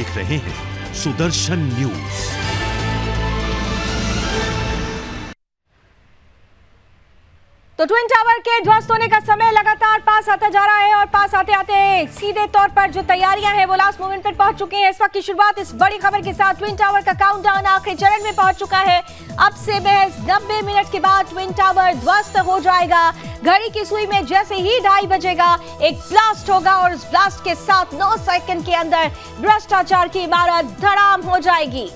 देख रहे हैं सुदर्शन न्यूज। तो ट्विन टावर के ध्वस्त होने का समय लगातार पास आता जा रहा है और पास आते आते सीधे तौर पर जो तैयारियां हैं वो लास्ट मोमेंट पर पहुंच चुकी हैं। इस वक्त की शुरुआत इस बड़ी खबर के साथ ट्विन टावर का काउंटडाउन आखिरी चरण में पहुंच चुका है। अब से महज 90 मिनट के बाद ट्विन टावर ध्वस्त हो जाएगा। घड़ी की सुई में जैसे ही 2:30 बजेगा एक ब्लास्ट होगा और उस ब्लास्ट के साथ 9 सेकंड के अंदर भ्रष्टाचार की इमारत धड़ाम हो जाएगी।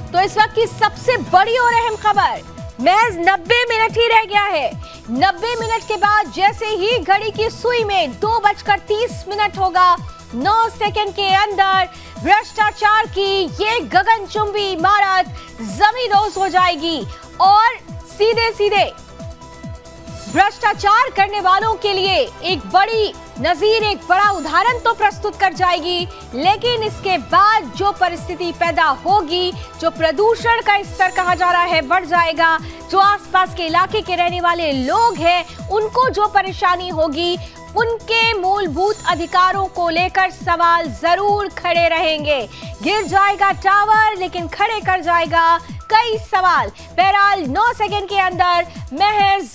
तो इस वक्त की सबसे बड़ी और अहम खबर, महज 90 मिनट ही रह गया है। 90 मिनट के बाद जैसे ही घड़ी की सुई में 2:30 होगा, 9 सेकंड के अंदर भ्रष्टाचार की ये गगनचुंबी इमारत जमींदोज हो जाएगी और सीधे सीधे भ्रष्टाचार करने वालों के लिए एक बड़ी नजीर, एक बड़ा उदाहरण तो प्रस्तुत कर जाएगी। लेकिन इसके बाद जो परिस्थिति पैदा होगी, जो प्रदूषण का स्तर कहा जा रहा है बढ़ जाएगा, जो आसपास के इलाके के रहने वाले लोग हैं उनको जो परेशानी होगी, उनके मूलभूत अधिकारों को लेकर सवाल जरूर खड़े रहेंगे। गिर जाएगा टावर लेकिन खड़े कर जाएगा कई सवाल। बहरहाल 9 सेकंड के अंदर महज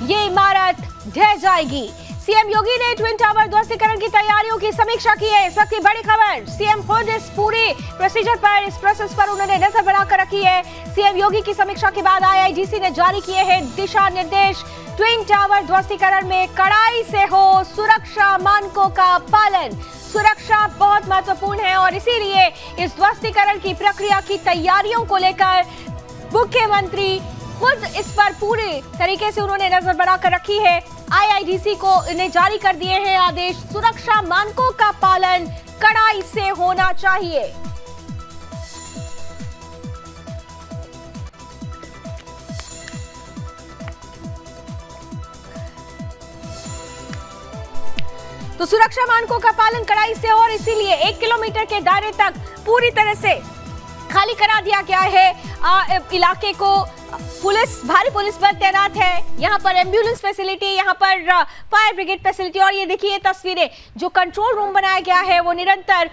ये इमारत ढह जाएगी। सीएम योगी ने ट्विन टावर ध्वस्तीकरण की तैयारियों की समीक्षा की है। इस वक्त की बड़ी खबर, सीएम खुद इस पूरे प्रोसीजर पर, इस प्रोसेस पर उन्होंने नजर बनाकर रखी है। सीएम योगी की समीक्षा के बाद आईआईडीसी ने जारी किए हैं दिशा निर्देश। ट्विन टावर ध्वस्तीकरण में कड़ाई से हो सुरक्षा मानकों का पालन। सुरक्षा बहुत महत्वपूर्ण है और इसीलिए इस ध्वस्तीकरण की प्रक्रिया की तैयारियों को लेकर मुख्यमंत्री खुद इस पर पूरे तरीके से उन्होंने नजर बनाकर रखी है। आईआईडीसी को इन्हें जारी कर दिए हैं आदेश, सुरक्षा मानकों का पालन कड़ाई से होना चाहिए। तो सुरक्षा मानकों का पालन कड़ाई से और इसीलिए 1 किलोमीटर के दायरे तक पूरी तरह से खाली करा दिया गया है। इलाके को भारी पुलिस बल तैनात है। यहाँ पर एम्बुलेंस फैसिलिटी, यहाँ पर फायर ब्रिगेड फैसिलिटी और ये देखिए तस्वीरें, जो कंट्रोल रूम बनाया गया है वो निरंतर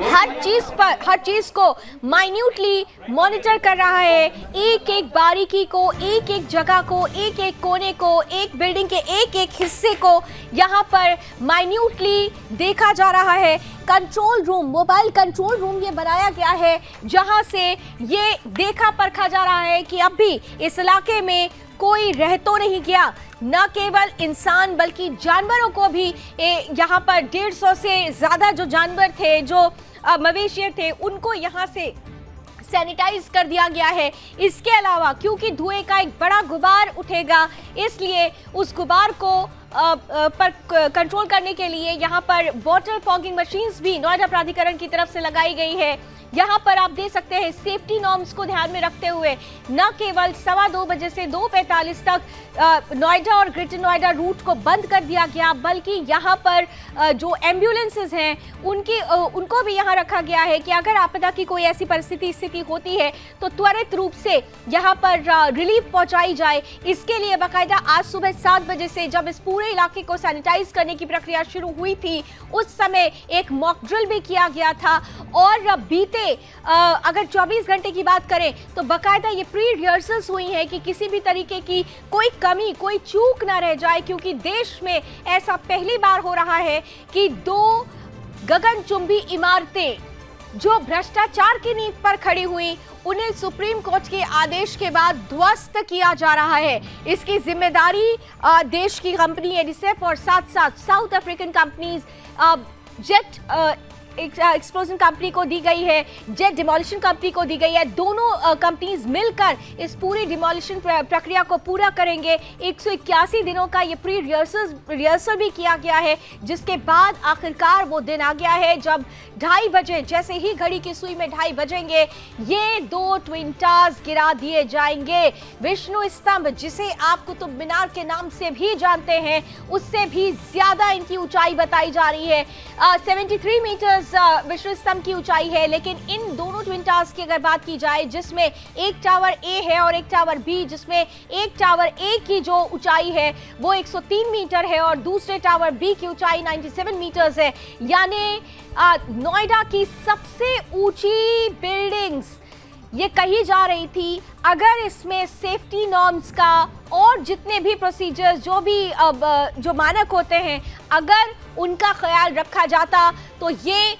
हर चीज को माइन्यूटली मॉनिटर कर रहा है। एक एक बारीकी को, एक एक जगह को, एक एक कोने को, एक बिल्डिंग के एक एक हिस्से को यहाँ पर माइन्यूटली देखा जा रहा है। Control room, mobile control room ये बनाया गया है जहां से ये देखा परखा जा रहा है कि अब भी इस इलाके में कोई रह तो नहीं गया। न केवल इंसान बल्कि जानवरों को भी यहाँ पर 150 से ज्यादा जो जानवर थे, जो मवेशी थे, उनको यहाँ से सैनिटाइज कर दिया गया है। इसके अलावा क्योंकि धुएं का एक बड़ा गुबार उठेगा, इसलिए उस गुबार को पर कंट्रोल करने के लिए यहाँ पर वाटर फॉगिंग मशीन्स भी नोएडा प्राधिकरण की तरफ से लगाई गई है। यहाँ पर आप देख सकते हैं सेफ्टी नॉर्म्स को ध्यान में रखते हुए न केवल 2:15 बजे से 2:45 तक नोएडा और ग्रेटर नोएडा रूट को बंद कर दिया गया, बल्कि यहाँ पर जो एम्बुलेंसेज हैं उनको भी यहाँ रखा गया है कि अगर आपदा की कोई ऐसी स्थिति होती है तो त्वरित रूप से यहाँ पर रिलीफ पहुँचाई जाए। इसके लिए बाकायदा आज सुबह 7 बजे से जब इस पूरे इलाके को सैनिटाइज करने की प्रक्रिया शुरू हुई थी, उस समय एक मॉक ड्रिल भी किया गया था और बीते अगर 24 घंटे की बात करें तो बाकायदा ये प्री रिहर्सल्स हुई हैं कि किसी भी तरीके की कोई कमी, कोई चूक ना रह जाए, क्योंकि देश में ऐसा पहली बार हो रहा है कि 2 गगनचुंबी इमारतें जो भ्रष्टाचार की नींव पर खड़ी हुई, उन्हें सुप्रीम कोर्ट के आदेश के बाद ध्वस्त किया जा रहा है। इसकी जिम्मेदारी देश की कंपनी एडिसेफ और साथ साथ south African companies jet explosion company को दी गई है, जेट डिमोलिशन कंपनी को दी गई है। दोनों कंपनीज मिलकर इस पूरी डिमोलिशन प्रक्रिया को पूरा करेंगे। 181 दिनों का ये प्री रिहर्सल भी किया गया है, जिसके बाद आखिरकार वो दिन आ गया है जब 2:30 बजे, जैसे ही घड़ी की सुई में 2:30 बजेंगे, ये 2 ट्विन टावर्स गिरा दिए जाएंगे। विष्णु स्तंभ, जिसे आप कुतुब मीनार के नाम से भी जानते हैं, उससे भी ज्यादा इनकी ऊंचाई बताई जा रही है। 73 मीटर मीटर्स विश्व स्तंभ की ऊंचाई है, लेकिन इन दोनों ट्विन टावर्स की अगर बात की जाए, जिसमें एक टावर ए है और एक टावर बी, जिसमें एक टावर ए की जो ऊंचाई है वो 103 मीटर है और दूसरे टावर बी की ऊंचाई 97 मीटर्स है। यानी नोएडा की सबसे ऊंची बिल्डिंग्स ये कही जा रही थी। अगर इसमें सेफ्टी नॉर्म्स का और जितने भी प्रोसीजर्स जो मानक होते हैं, अगर उनका ख्याल रखा जाता तो ये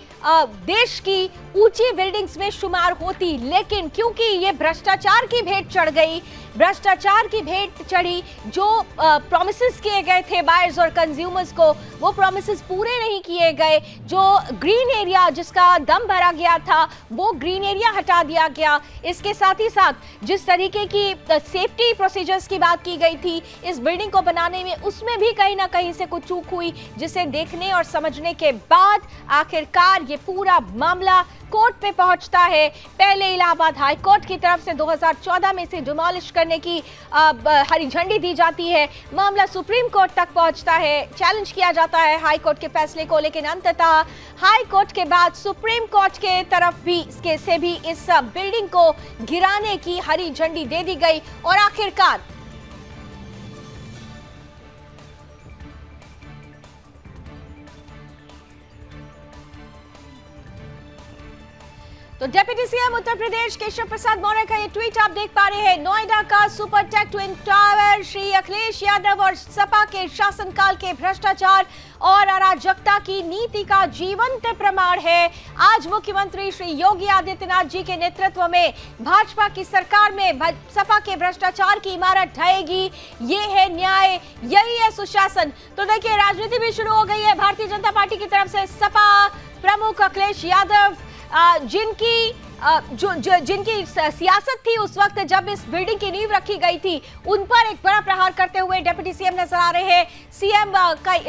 देश की ऊंची बिल्डिंग्स में शुमार होती। लेकिन क्योंकि ये भ्रष्टाचार की भेंट चढ़ गई, भ्रष्टाचार की भेंट चढ़ी, जो प्रॉमिसेस किए गए थे बायर्स और कंज्यूमर्स को, वो प्रॉमिसेस पूरे नहीं किए गए। जो ग्रीन एरिया जिसका दम भरा गया था वो ग्रीन एरिया हटा दिया गया। इसके साथ ही साथ जिस तरीके की सेफ्टी प्रोसीजर्स की बात की गई थी इस बिल्डिंग को बनाने में, उसमें भी कहीं ना कहीं से कुछ चूक हुई, जिसे देखने और समझने के बाद आखिरकार ये पूरा मामला कोर्ट पे पहुंचता है। पहले इलाहाबाद हाई कोर्ट की तरफ से 2014 में इसे डिमोलिश करने की हरी झंडी दी जाती है। मामला सुप्रीम कोर्ट तक पहुंचता है, चैलेंज किया जाता है हाई कोर्ट के फैसले को, लेकिन अंततः हाई कोर्ट के बाद सुप्रीम कोर्ट के तरफ भी से भी इस बिल्डिंग को गिराने की हरी झंडी दे दी गई और आखिरकार तो डिप्टी सीएम उत्तर प्रदेश केशव प्रसाद मौर्य का ये ट्वीट आप देख पा रहे हैं। नोएडा का Supertech twin tower Shri Akhilesh Yadav और सपा के शासनकाल के भ्रष्टाचार और अराजकता की नीति का जीवंत प्रमाण है। आज मुख्यमंत्री श्री योगी आदित्यनाथ जी के नेतृत्व में भाजपा की सरकार में सपा के भ्रष्टाचार की इमारत ढहेगी। ये है न्याय, यही है सुशासन। तो देखिए, राजनीति भी शुरू हो गई है भारतीय जनता पार्टी की तरफ से। सपा प्रमुख अखिलेश यादव जिनकी सियासत थी उस वक्त जब इस बिल्डिंग की नींव रखी गई थी, उन पर एक बड़ा प्रहार करते हुए डिप्टी सीएम नजर आ रहे हैं।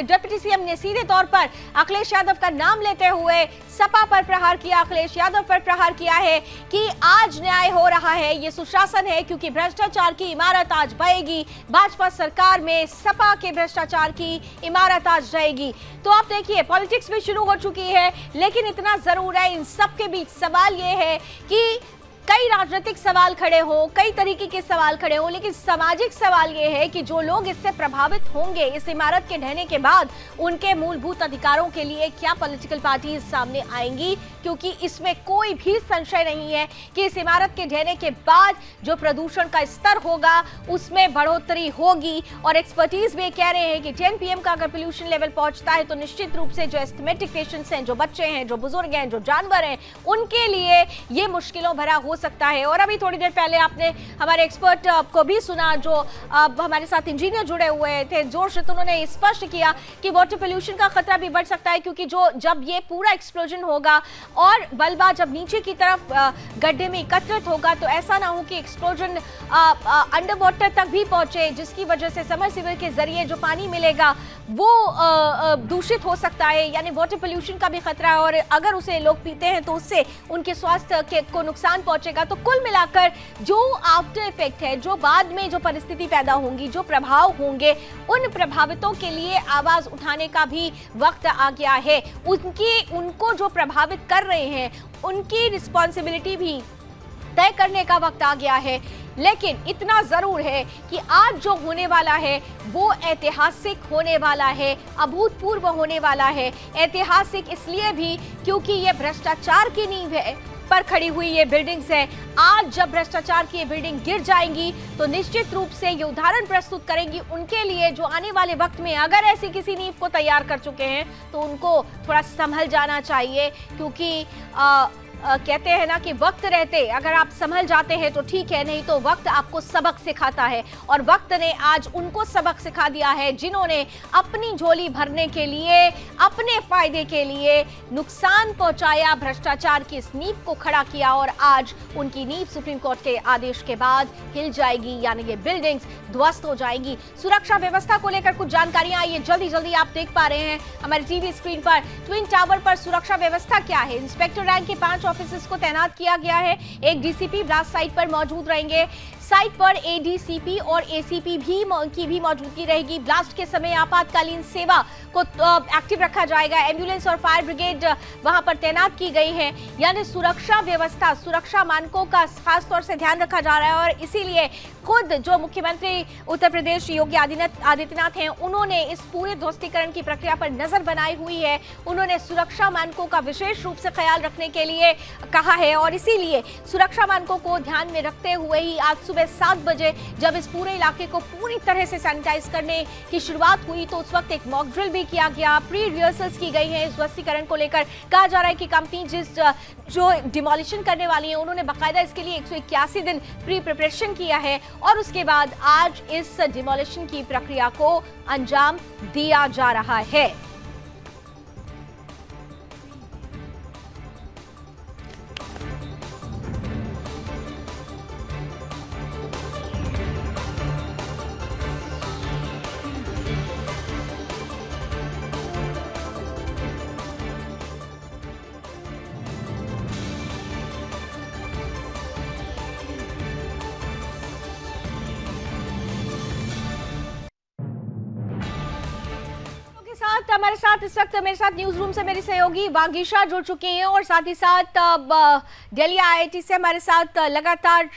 डिप्टी सीएम ने सीधे तौर पर अखिलेश यादव का नाम लेते हुए सपा पर प्रहार किया, अखिलेश यादव पर प्रहार किया है कि आज न्याय हो रहा है, ये सुशासन है, क्योंकि भ्रष्टाचार की इमारत आज बहेगी। भाजपा सरकार में सपा के भ्रष्टाचार की इमारत आज रहेगी। तो आप देखिए, पॉलिटिक्स भी शुरू हो चुकी है, लेकिन इतना जरूर है, इन सबके बीच सवाल ये है कि कई राजनीतिक सवाल खड़े हो, कई तरीके के सवाल खड़े हो, लेकिन सामाजिक सवाल ये है कि जो लोग इससे प्रभावित होंगे इस इमारत के ढहने के बाद, उनके मूलभूत अधिकारों के लिए क्या पॉलिटिकल पार्टीज सामने आएंगी, क्योंकि इसमें कोई भी संशय नहीं है कि इस इमारत के ढहने के बाद जो प्रदूषण का स्तर होगा उसमें बढ़ोतरी होगी। और एक्सपर्टीज भी कह रहे हैं कि 10 PM का अगर पोल्यूशन लेवल पहुंचता है तो निश्चित रूप से जो एस्थमेटिक पेशेंट्स हैं, जो बच्चे हैं, जो बुजुर्ग हैं, जो जानवर हैं, उनके लिए ये मुश्किलों भरा हो सकता है। और अभी थोड़ी देर पहले आपने हमारे एक्सपर्ट को भी सुना, जो हमारे साथ इंजीनियर जुड़े हुए थे, जोर से तो उन्होंने स्पष्ट किया कि वाटर पोल्यूशन का खतरा भी बढ़ सकता है, क्योंकि जब ये पूरा एक्सप्लोजन होगा और बल्बा जब नीचे की तरफ गड्ढे में एकत्रित होगा, तो ऐसा ना हो कि एक्सप्लोजन अंडर वाटर तक भी पहुंचे, जिसकी वजह से समरसीबल के जरिए जो पानी मिलेगा वो दूषित हो सकता है। यानी वाटर पोल्यूशन का भी खतरा है, और अगर उसे लोग पीते हैं तो उससे उनके स्वास्थ्य को नुकसान पहुंचेगा। तो कुल मिलाकर जो आफ्टर इफेक्ट है, जो बाद में जो परिस्थिति पैदा होंगी, जो प्रभाव होंगे, उन प्रभावितों के लिए आवाज उठाने का भी वक्त आ गया है। उनको जो प्रभावित कर रहे हैं उनकी रिस्पॉन्सिबिलिटी भी तय करने का वक्त आ गया है। लेकिन इतना जरूर है कि आज जो होने वाला है वो ऐतिहासिक होने वाला है, अभूतपूर्व होने वाला है। ऐतिहासिक इसलिए भी क्योंकि ये भ्रष्टाचार की नींव है पर खड़ी हुई ये बिल्डिंग्स है। आज जब भ्रष्टाचार की ये बिल्डिंग गिर जाएंगी तो निश्चित रूप से ये उदाहरण प्रस्तुत करेंगी उनके लिए, जो आने वाले वक्त में अगर ऐसी किसी नींव को तैयार कर चुके हैं तो उनको थोड़ा संभल जाना चाहिए। क्योंकि कहते हैं ना कि वक्त रहते अगर आप संभल जाते हैं तो ठीक है, नहीं तो वक्त आपको सबक सिखाता है। और वक्त ने आज उनको सबक सिखा दिया है जिन्होंने अपनी झोली भरने के लिए, अपने फायदे के लिए नुकसान पहुंचाया, भ्रष्टाचार की इस नींव को खड़ा किया, और आज उनकी नींव सुप्रीम कोर्ट के आदेश के बाद हिल जाएगी, यानी ये बिल्डिंग्स ध्वस्त हो जाएंगी। सुरक्षा व्यवस्था को लेकर कुछ जानकारियां आई है, जल्दी जल्दी आप देख पा रहे हैं हमारे टीवी स्क्रीन पर। ट्विन टावर पर सुरक्षा व्यवस्था क्या है? इंस्पेक्टर रैंक के 5 ऑफिसर्स को तैनात किया गया है। एक डीसीपी ब्लास्ट साइट पर मौजूद रहेंगे। साइट पर एडीसीपी और एसीपी की भी मौजूदगी रहेगी। ब्लास्ट के समय आपातकालीन सेवा को एक्टिव रखा जाएगा। एम्बुलेंस और फायर ब्रिगेड वहां पर तैनात की गई है। यानी सुरक्षा व्यवस्था, सुरक्षा मानकों का खास तौर से ध्यान रखा जा रहा है और इसीलिए खुद जो मुख्यमंत्री उत्तर प्रदेश योगी आदित्यनाथ हैं, उन्होंने इस पूरे ध्वस्तीकरण की प्रक्रिया पर नजर बनाई हुई है। उन्होंने सुरक्षा मानकों का विशेष रूप से ख्याल रखने के लिए कहा है और इसीलिए सुरक्षा मानकों को ध्यान में रखते हुए ही आज सुबह 7 बजे जब इस पूरे इलाके को पूरी तरह से सैनिटाइज करने की शुरुआत हुई तो उस वक्त एक मॉक ड्रिल भी किया गया। प्री रिहर्सल्स की गई है इस ध्वस्तीकरण को लेकर। कहा जा रहा है कि कंपनी जो डिमोलिशन करने वाली है, उन्होंने बाकायदा इसके लिए 181 दिन प्री प्रिपरेशन किया है और उसके बाद आज इस डिमोलिशन की प्रक्रिया को अंजाम दिया जा रहा है। हमारे साथ इस वक्त मेरे साथ न्यूज रूम से मेरी सहयोगी वागीशा जुड़ चुकी हैं और साथ ही साथ दिल्ली आईआईटी से हमारे साथ लगातार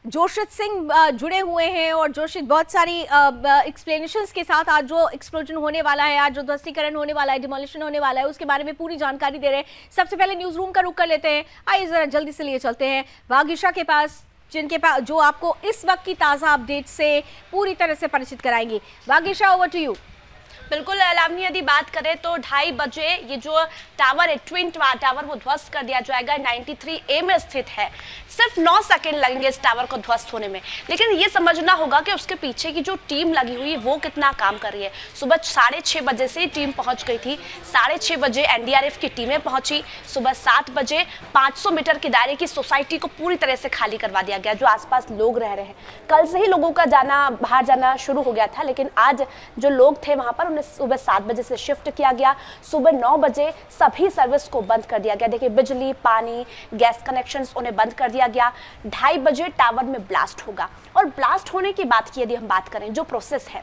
जोशित सिंह जुड़े हुए हैं। और जोशित, बहुत सारी एक्सप्लेनेशंस के साथ आज जो एक्सप्लोजन होने वाला है, आज जो ध्वस्तीकरण होने वाला है, डिमोलिशन होने वाला है, उसके बारे में पूरी जानकारी दे रहे हैं। सबसे पहले न्यूज रूम का रुख कर लेते हैं। आइए जरा जल्दी से लिए चलते हैं वागीशा के पास, जिनके पास जो आपको इस वक्त की ताज़ा अपडेट से पूरी तरह से परिचित कराएंगी। Vagisha, over to you. बिल्कुल लावनी, यदि बात करें तो 2:30 बजे ये जो टावर है, ट्विन टावर, वो ध्वस्त कर दिया जाएगा। 93A में स्थित है। सिर्फ 9 सेकंड लगेंगे इस टावर को ध्वस्त होने में, लेकिन ये समझना होगा कि उसके पीछे की जो टीम लगी हुई है वो कितना काम कर रही है। सुबह 6:30 बजे से टीम पहुंच गई थी। 6:30 बजे एनडीआरएफ की टीमें पहुंची। सुबह 7 बजे 500 मीटर के दायरे की सोसाइटी को पूरी तरह से खाली करवा दिया गया, जो आसपास लोग रह रहे हैं। कल से ही लोगों का बाहर जाना शुरू हो गया था, लेकिन आज जो लोग थे वहां पर उन्हें सुबह 7 बजे से शिफ्ट किया गया। सुबह 9 बजे सभी सर्विस को बंद कर दिया गया। देखिए, बिजली, पानी, गैस कनेक्शंस उन्हें बंद कर दिया गया। 2:30 बजे टावर में ब्लास्ट होगा और ब्लास्ट होने की बात की यदि हम बात करें, जो प्रोसेस है,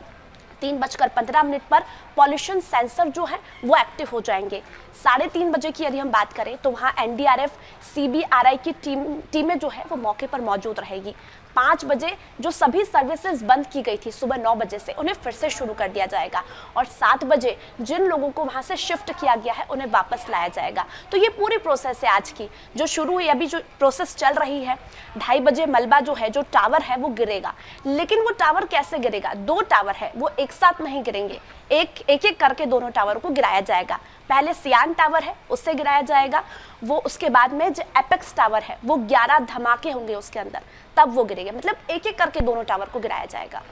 3:15 पर पॉल्यूशन सेंसर जो है वो एक्टिव हो जाएंगे। 3:30 बजे की यदि हम बात करें तो वहाँ एनडीआरएफ, सीबीआरआई की टीमें जो है वो मौके पर मौजूद रहेगी। 5 बजे जो सभी सर्विसेज बंद की गई थी सुबह 9 बजे से, उन्हें फिर से शुरू कर दिया जाएगा और 7 बजे जिन लोगों को वहाँ से शिफ्ट किया गया है उन्हें वापस लाया जाएगा। तो ये पूरी प्रोसेस है आज की जो शुरू हुई, अभी जो प्रोसेस चल रही है। 2:30 बजे मलबा जो है, जो टावर है, वो गिरेगा। लेकिन वो टावर कैसे गिरेगा? 2 टावर है, वो एक साथ नहीं गिरेंगे, एक करके दोनों टावर को गिराया जाएगा। पहले सियान टावर है, उससे गिराया जाएगा वो, उसके बाद में जो एपेक्स टावर है वो 11 धमाके होंगे उसके अंदर, तब वो गिरेगा। मतलब एक करके दोनों टावर को गिराया जाएगा।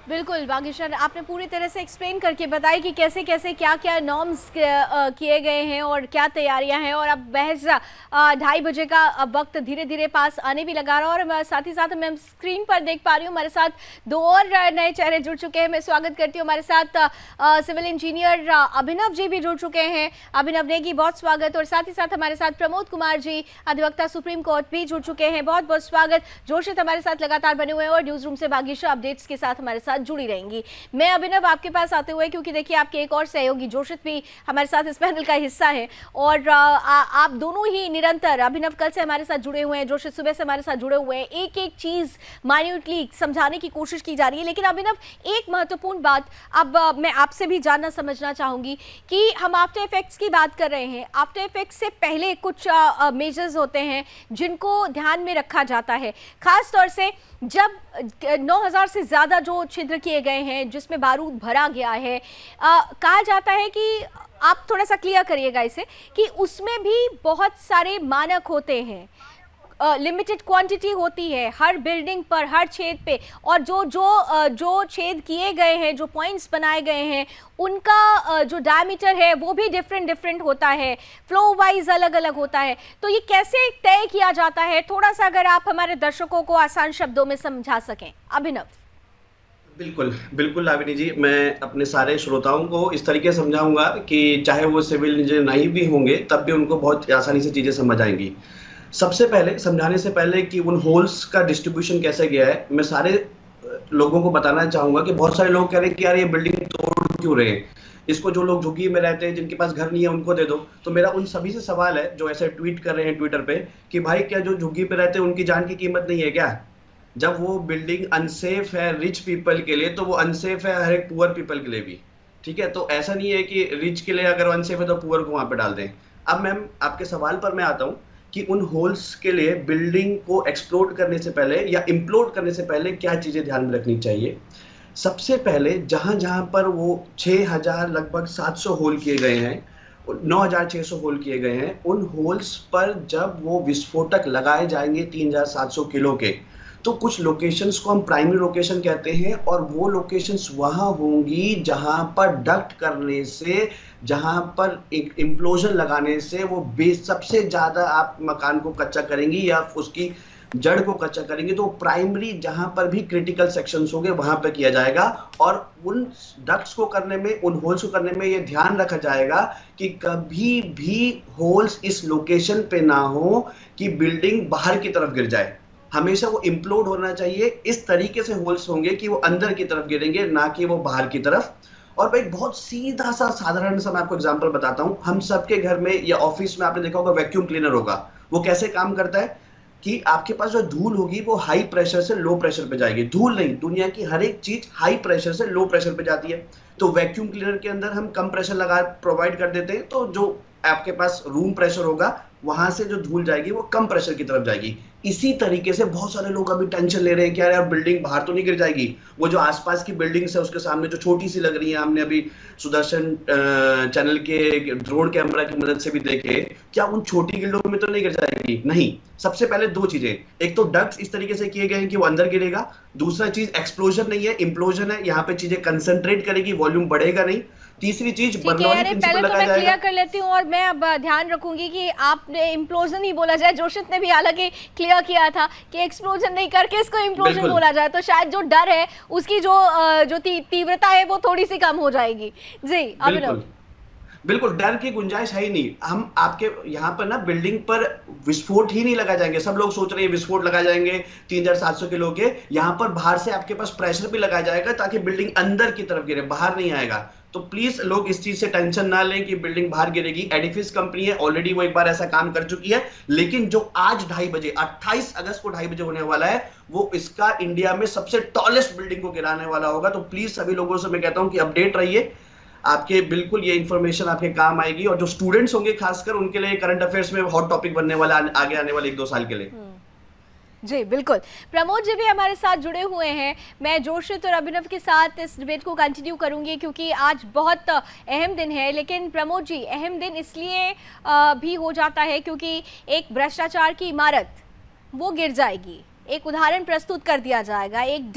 बिल्कुल वागीशा, आपने पूरी तरह से एक्सप्लेन करके बताई कि कैसे कैसे क्या क्या नॉर्म्स किए गए हैं और क्या तैयारियां हैं। और अब बहस 2:30 बजे का अब वक्त धीरे धीरे पास आने भी लगा रहा और साथ ही साथ मैं स्क्रीन पर देख पा रही हूँ हमारे साथ 2 और नए चेहरे जुड़ चुके हैं। मैं स्वागत करती हूँ, हमारे साथ सिविल इंजीनियर अभिनव जी भी जुड़ चुके हैं। अभिनव नेगी, बहुत स्वागत। और साथ ही साथ हमारे साथ प्रमोद कुमार जी, अधिवक्ता सुप्रीम कोर्ट, भी जुड़ चुके हैं। बहुत बहुत स्वागत। जोशित हमारे साथ लगातार बने हुए हैं और न्यूज रूम से वागीशा अपडेट्स के साथ हमारे साथ जुड़ी रहेंगी। मैं अभिनव आपके पास आते हुए, क्योंकि देखिए आपके एक और सहयोगी जोशित भी हमारे साथ इस पैनल का हिस्सा है और आप दोनों ही निरंतर, अभिनव कल से हमारे साथ जुड़े हुए हैं, जोशित सुबह से हमारे साथ जुड़े हुए हैं, एक एक चीज माइन्यूटली समझाने की कोशिश की जा रही है। लेकिन अभिनव, एक महत्वपूर्ण बात अब मैं आपसे भी जानना समझना चाहूंगी कि हम आफ्टर इफेक्ट्स की बात कर रहे हैं। आफ्टर इफेक्ट्स से पहले कुछ मेजर्स होते हैं जिनको ध्यान में रखा जाता है, खास तौर से जब 9000 से ज़्यादा जो छिद्र किए गए हैं जिसमें बारूद भरा गया है। कहा जाता है कि आप थोड़ा सा क्लियर करिएगा इसे, कि उसमें भी बहुत सारे मानक होते हैं, लिमिटेड क्वांटिटी होती है हर बिल्डिंग पर, हर छेद पे, और जो छेद किए गए हैं, जो पॉइंट्स बनाए गए हैं, उनका जो डायमीटर है वो भी डिफरेंट होता है, फ्लो वाइज अलग अलग होता है। तो ये कैसे तय किया जाता है, थोड़ा सा अगर आप हमारे दर्शकों को आसान शब्दों में समझा सकें। अभिनव। बिल्कुल लावनी जी, मैं अपने सारे श्रोताओं को इस तरीके से समझाऊंगा कि चाहे वो सिविल इंजीनियर नहीं भी होंगे तब भी उनको बहुत आसानी से चीज़ें समझ आएंगी। सबसे पहले समझाने से पहले कि उन होल्स का डिस्ट्रीब्यूशन कैसे गया है, मैं सारे लोगों को बताना चाहूंगा कि बहुत सारे लोग कह रहे हैं कि यार ये बिल्डिंग तोड़ क्यों रहे हैं, इसको जो लोग झुग्गी में रहते हैं, जिनके पास घर नहीं है, उनको दे दो। तो मेरा उन सभी से सवाल है जो ऐसे ट्वीट कर रहे हैं ट्विटर पे कि भाई क्या जो झुग्गी पे रहते हैं उनकी जान की कीमत नहीं है क्या? जब वो बिल्डिंग अनसेफ है रिच पीपल के लिए, तो वो अनसेफ है हर एक पुअर पीपल के लिए भी। ठीक है, तो ऐसा नहीं है कि रिच के लिए अगर अनसेफ है तो पुअर को वहां पे डाल दें। अब मैम आपके सवाल पर मैं आता हूँ कि उन होल्स के लिए बिल्डिंग को एक्सप्लोड करने से पहले या इम्प्लोड करने से पहले क्या चीजें ध्यान में रखनी चाहिए। सबसे पहले जहां जहां पर वो 6000 लगभग 700 होल किए गए हैं, 9600 होल किए गए हैं, उन होल्स पर जब वो विस्फोटक लगाए जाएंगे 3700 किलो के, तो कुछ लोकेशंस को हम प्राइमरी लोकेशन कहते हैं, और वो लोकेशंस वहां होंगी जहां पर डक्ट करने से, जहां पर एक इम्प्लोजन लगाने से वो बेस सबसे ज्यादा आप मकान को कच्चा करेंगी या उसकी जड़ को कच्चा करेंगे। तो प्राइमरी जहां पर भी क्रिटिकल सेक्शंस होंगे वहां पर किया जाएगा, और उन डक्ट्स को करने में, उन होल्स को करने में ये ध्यान रखा जाएगा कि कभी भी होल्स इस लोकेशन पे ना हो कि बिल्डिंग बाहर की तरफ गिर जाए। हमेशा वो इम्प्लोड होना चाहिए, इस तरीके से होल्स होंगे कि वो अंदर की तरफ गिरेंगे, ना कि वो बाहर की तरफ। और भाई बहुत सीधा सा साधारण सा मैं आपको एग्जांपल बताता हूं। हम सबके घर में या ऑफिस में आपने देखा होगा वैक्यूम क्लीनर होगा। वो कैसे काम करता है कि आपके पास जो धूल होगी वो हाई प्रेशर से लो प्रेशर पे जाएगी। धूल नहीं, दुनिया की हर एक चीज हाई प्रेशर से लो प्रेशर पे जाती है। तो वैक्यूम क्लीनर के अंदर हम कम प्रेशर लगा प्रोवाइड कर देते हैं, तो जो आपके पास रूम प्रेशर होगा वहां से जो धूल जाएगी वो कम प्रेशर की तरफ जाएगी। इसी तरीके से बहुत सारे लोग अभी टेंशन ले रहे हैं कि यार बिल्डिंग बाहर तो नहीं गिर जाएगी, वो जो आसपास की बिल्डिंग्स है उसके सामने जो छोटी सी लग रही है, हमने अभी सुदर्शन चैनल के ड्रोन कैमरा की मदद से भी देखे, क्या उन छोटी गिल्डों में तो नहीं गिर जाएगी? नहीं। सबसे पहले दो चीजें, एक तो डक्ट्स इस तरीके से किए गए हैं कि वो अंदर गिरेगा, दूसरा चीज एक्सप्लोजन नहीं है, इम्प्लोजन है, यहाँ पे चीजें कंसंट्रेट करेगी, वॉल्यूम बढ़ेगा नहीं। तीसरी चीज बर्नौली प्रिंसिपल लगाया जाएगा। क्लियर कर लेती हूँ, और मैं अब ध्यान रखूंगी कि आपने इम्प्लोजन ही बोला जाए। जोशित ने भी हालांकि क्लियर किया था कि एक्सप्लोजन नहीं करके इसको इम्प्लोजन बोला जाए, तो शायद जो डर है उसकी जो तीव्रता है वो थोड़ी सी कम हो जाएगी। जी अभिनव। बिल्कुल, डर की गुंजाइश है ही नहीं। हम आपके यहाँ पर ना बिल्डिंग पर विस्फोट ही नहीं लगाए जाएंगे। सब लोग सोच रहे हैं विस्फोट लगाए जाएंगे 3700 किलो के, यहाँ पर बाहर से आपके पास प्रेशर भी लगाया जाएगा ताकि बिल्डिंग अंदर की तरफ गिरे, बाहर नहीं आएगा। तो प्लीज लोग इस चीज से टेंशन ना लें कि बिल्डिंग बाहर गिरेगी। एडिफिस कंपनी है, ऑलरेडी वो एक बार ऐसा काम कर चुकी है, लेकिन जो आज 2:30 बजे 28 अगस्त को 2:30 बजे होने वाला है, वो इसका इंडिया में सबसे टॉलेस्ट बिल्डिंग को गिराने वाला होगा। तो प्लीज सभी लोगों से मैं कहता हूं कि अपडेट रहिए, आपके बिल्कुल ये इंफॉर्मेशन आपके काम आएगी, और जो स्टूडेंट्स होंगे खासकर उनके लिए करंट अफेयर्स में हॉट टॉपिक बनने वाला आगे आने वाले 1-2 साल के लिए। जी बिल्कुल। प्रमोद जी भी हमारे साथ जुड़े हुए हैं। मैं जोशित और अभिनव के साथ इस डिबेट को कंटिन्यू करूंगी क्योंकि आज बहुत अहम दिन है। लेकिन प्रमोद जी, अहम दिन इसलिए भी हो जाता है क्योंकि एक भ्रष्टाचार की इमारत वो गिर जाएगी, एक उदाहरण प्रस्तुत कर दिया जाएगा, एक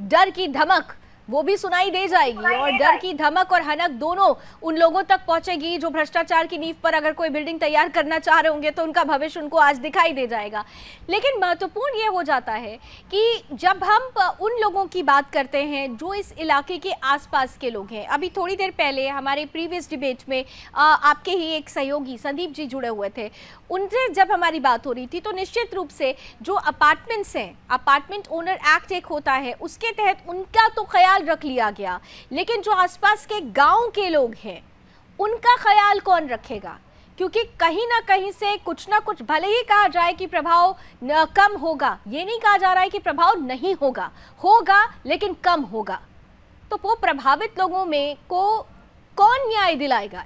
डर की धमक वो भी सुनाई दे जाएगी, और डर की धमक और हनक दोनों उन लोगों तक पहुंचेगी जो भ्रष्टाचार की नींव पर अगर कोई बिल्डिंग तैयार करना चाह रहे होंगे तो उनका भविष्य उनको आज दिखाई दे जाएगा। लेकिन महत्वपूर्ण ये हो जाता है कि जब हम उन लोगों की बात करते हैं जो इस इलाके के आसपास के लोग हैं, अभी थोड़ी देर पहले हमारे प्रीवियस डिबेट में आपके ही एक सहयोगी संदीप जी जुड़े हुए थे, उनसे जब हमारी बात हो रही थी तो निश्चित रूप से जो अपार्टमेंट्स हैं, अपार्टमेंट ओनर एक्ट एक होता है, उसके तहत उनका तो ख्याल रख लिया गया, लेकिन जो आसपास के गांव के लोग हैं उनका ख्याल कौन रखेगा? क्योंकि कहीं ना कहीं से कुछ ना कुछ, भले ही कहा जाए कि प्रभाव कम होगा, ये नहीं कहा जा रहा है कि प्रभाव नहीं होगा लेकिन कम होगा, तो वो प्रभावित लोगों में को कौन न्याय दिलाएगा?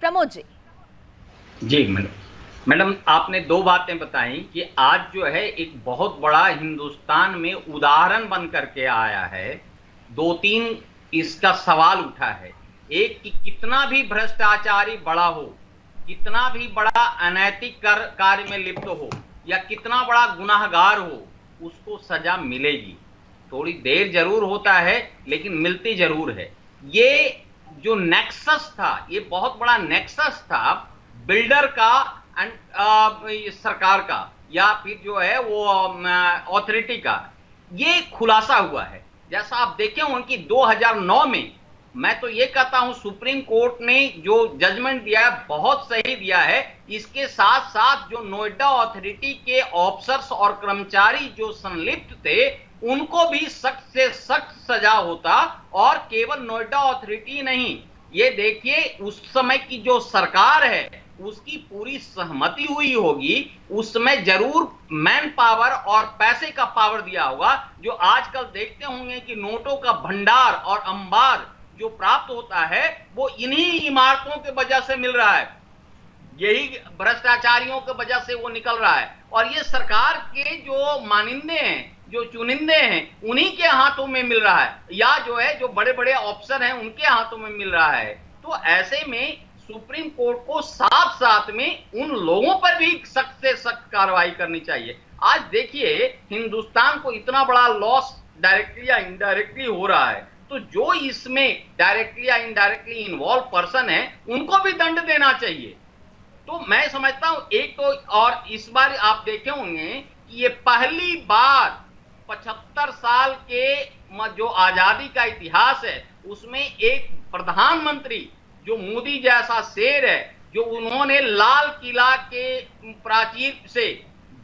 प्रमोद जी। जी मैडम, आपने दो बातें बताई कि आज जो है एक बहुत बड़ा हिंदुस्तान में उदाहरण बन करके आया है। 2-3 इसका सवाल उठा है। एक कि कितना भी भ्रष्टाचारी बड़ा हो, कितना भी बड़ा अनैतिक कार्य में लिप्त हो, या कितना बड़ा गुनाहगार हो, उसको सजा मिलेगी। थोड़ी देर जरूर होता है लेकिन मिलती जरूर है। ये जो नेक्सस था, ये बहुत बड़ा नेक्सस था बिल्डर का एंड सरकार का, या फिर जो है वो अथॉरिटी का, ये खुलासा हुआ है। जैसा आप देखें उनकी 2009 में मैं तो ये कहता हूं सुप्रीम कोर्ट ने जो जजमेंट दिया है बहुत सही दिया है। इसके साथ साथ जो नोएडा अथॉरिटी के ऑफिसर्स और कर्मचारी जो संलिप्त थे उनको भी सख्त से सख्त सजा होता, और केवल नोएडा अथॉरिटी नहीं, ये देखिए उस समय की जो सरकार है उसकी पूरी सहमति हुई होगी, उसमें जरूर मैन पावर और पैसे का पावर दिया होगा। जो आजकल देखते होंगे कि नोटों का भंडार और अंबार जो प्राप्त होता है वो इन्हीं इमारतों के वजह से मिल रहा है, यही भ्रष्टाचारियों के वजह से वो निकल रहा है। और ये सरकार के जो मानिंदे हैं, जो चुनिंदे हैं, उन्हीं के हाथों में मिल रहा है, या जो है जो बड़े बड़े अफसर हैं उनके हाथों में मिल रहा है। तो ऐसे में सुप्रीम कोर्ट को साथ साथ में उन लोगों पर भी सख्त से सख्त कार्रवाई करनी चाहिए। आज देखिए हिंदुस्तान को इतना बड़ा लॉस डायरेक्टली या इनडायरेक्टली हो रहा है, तो जो इसमें डायरेक्टली या इनडायरेक्टली इन्वॉल्व पर्सन है उनको भी दंड देना चाहिए। तो मैं समझता हूं एक तो, और इस बार आप देखे होंगे कि ये पहली बार 75 साल के जो आजादी का इतिहास है उसमें एक प्रधानमंत्री जो मोदी जैसा शेर है, जो उन्होंने लाल किला के प्राचीर से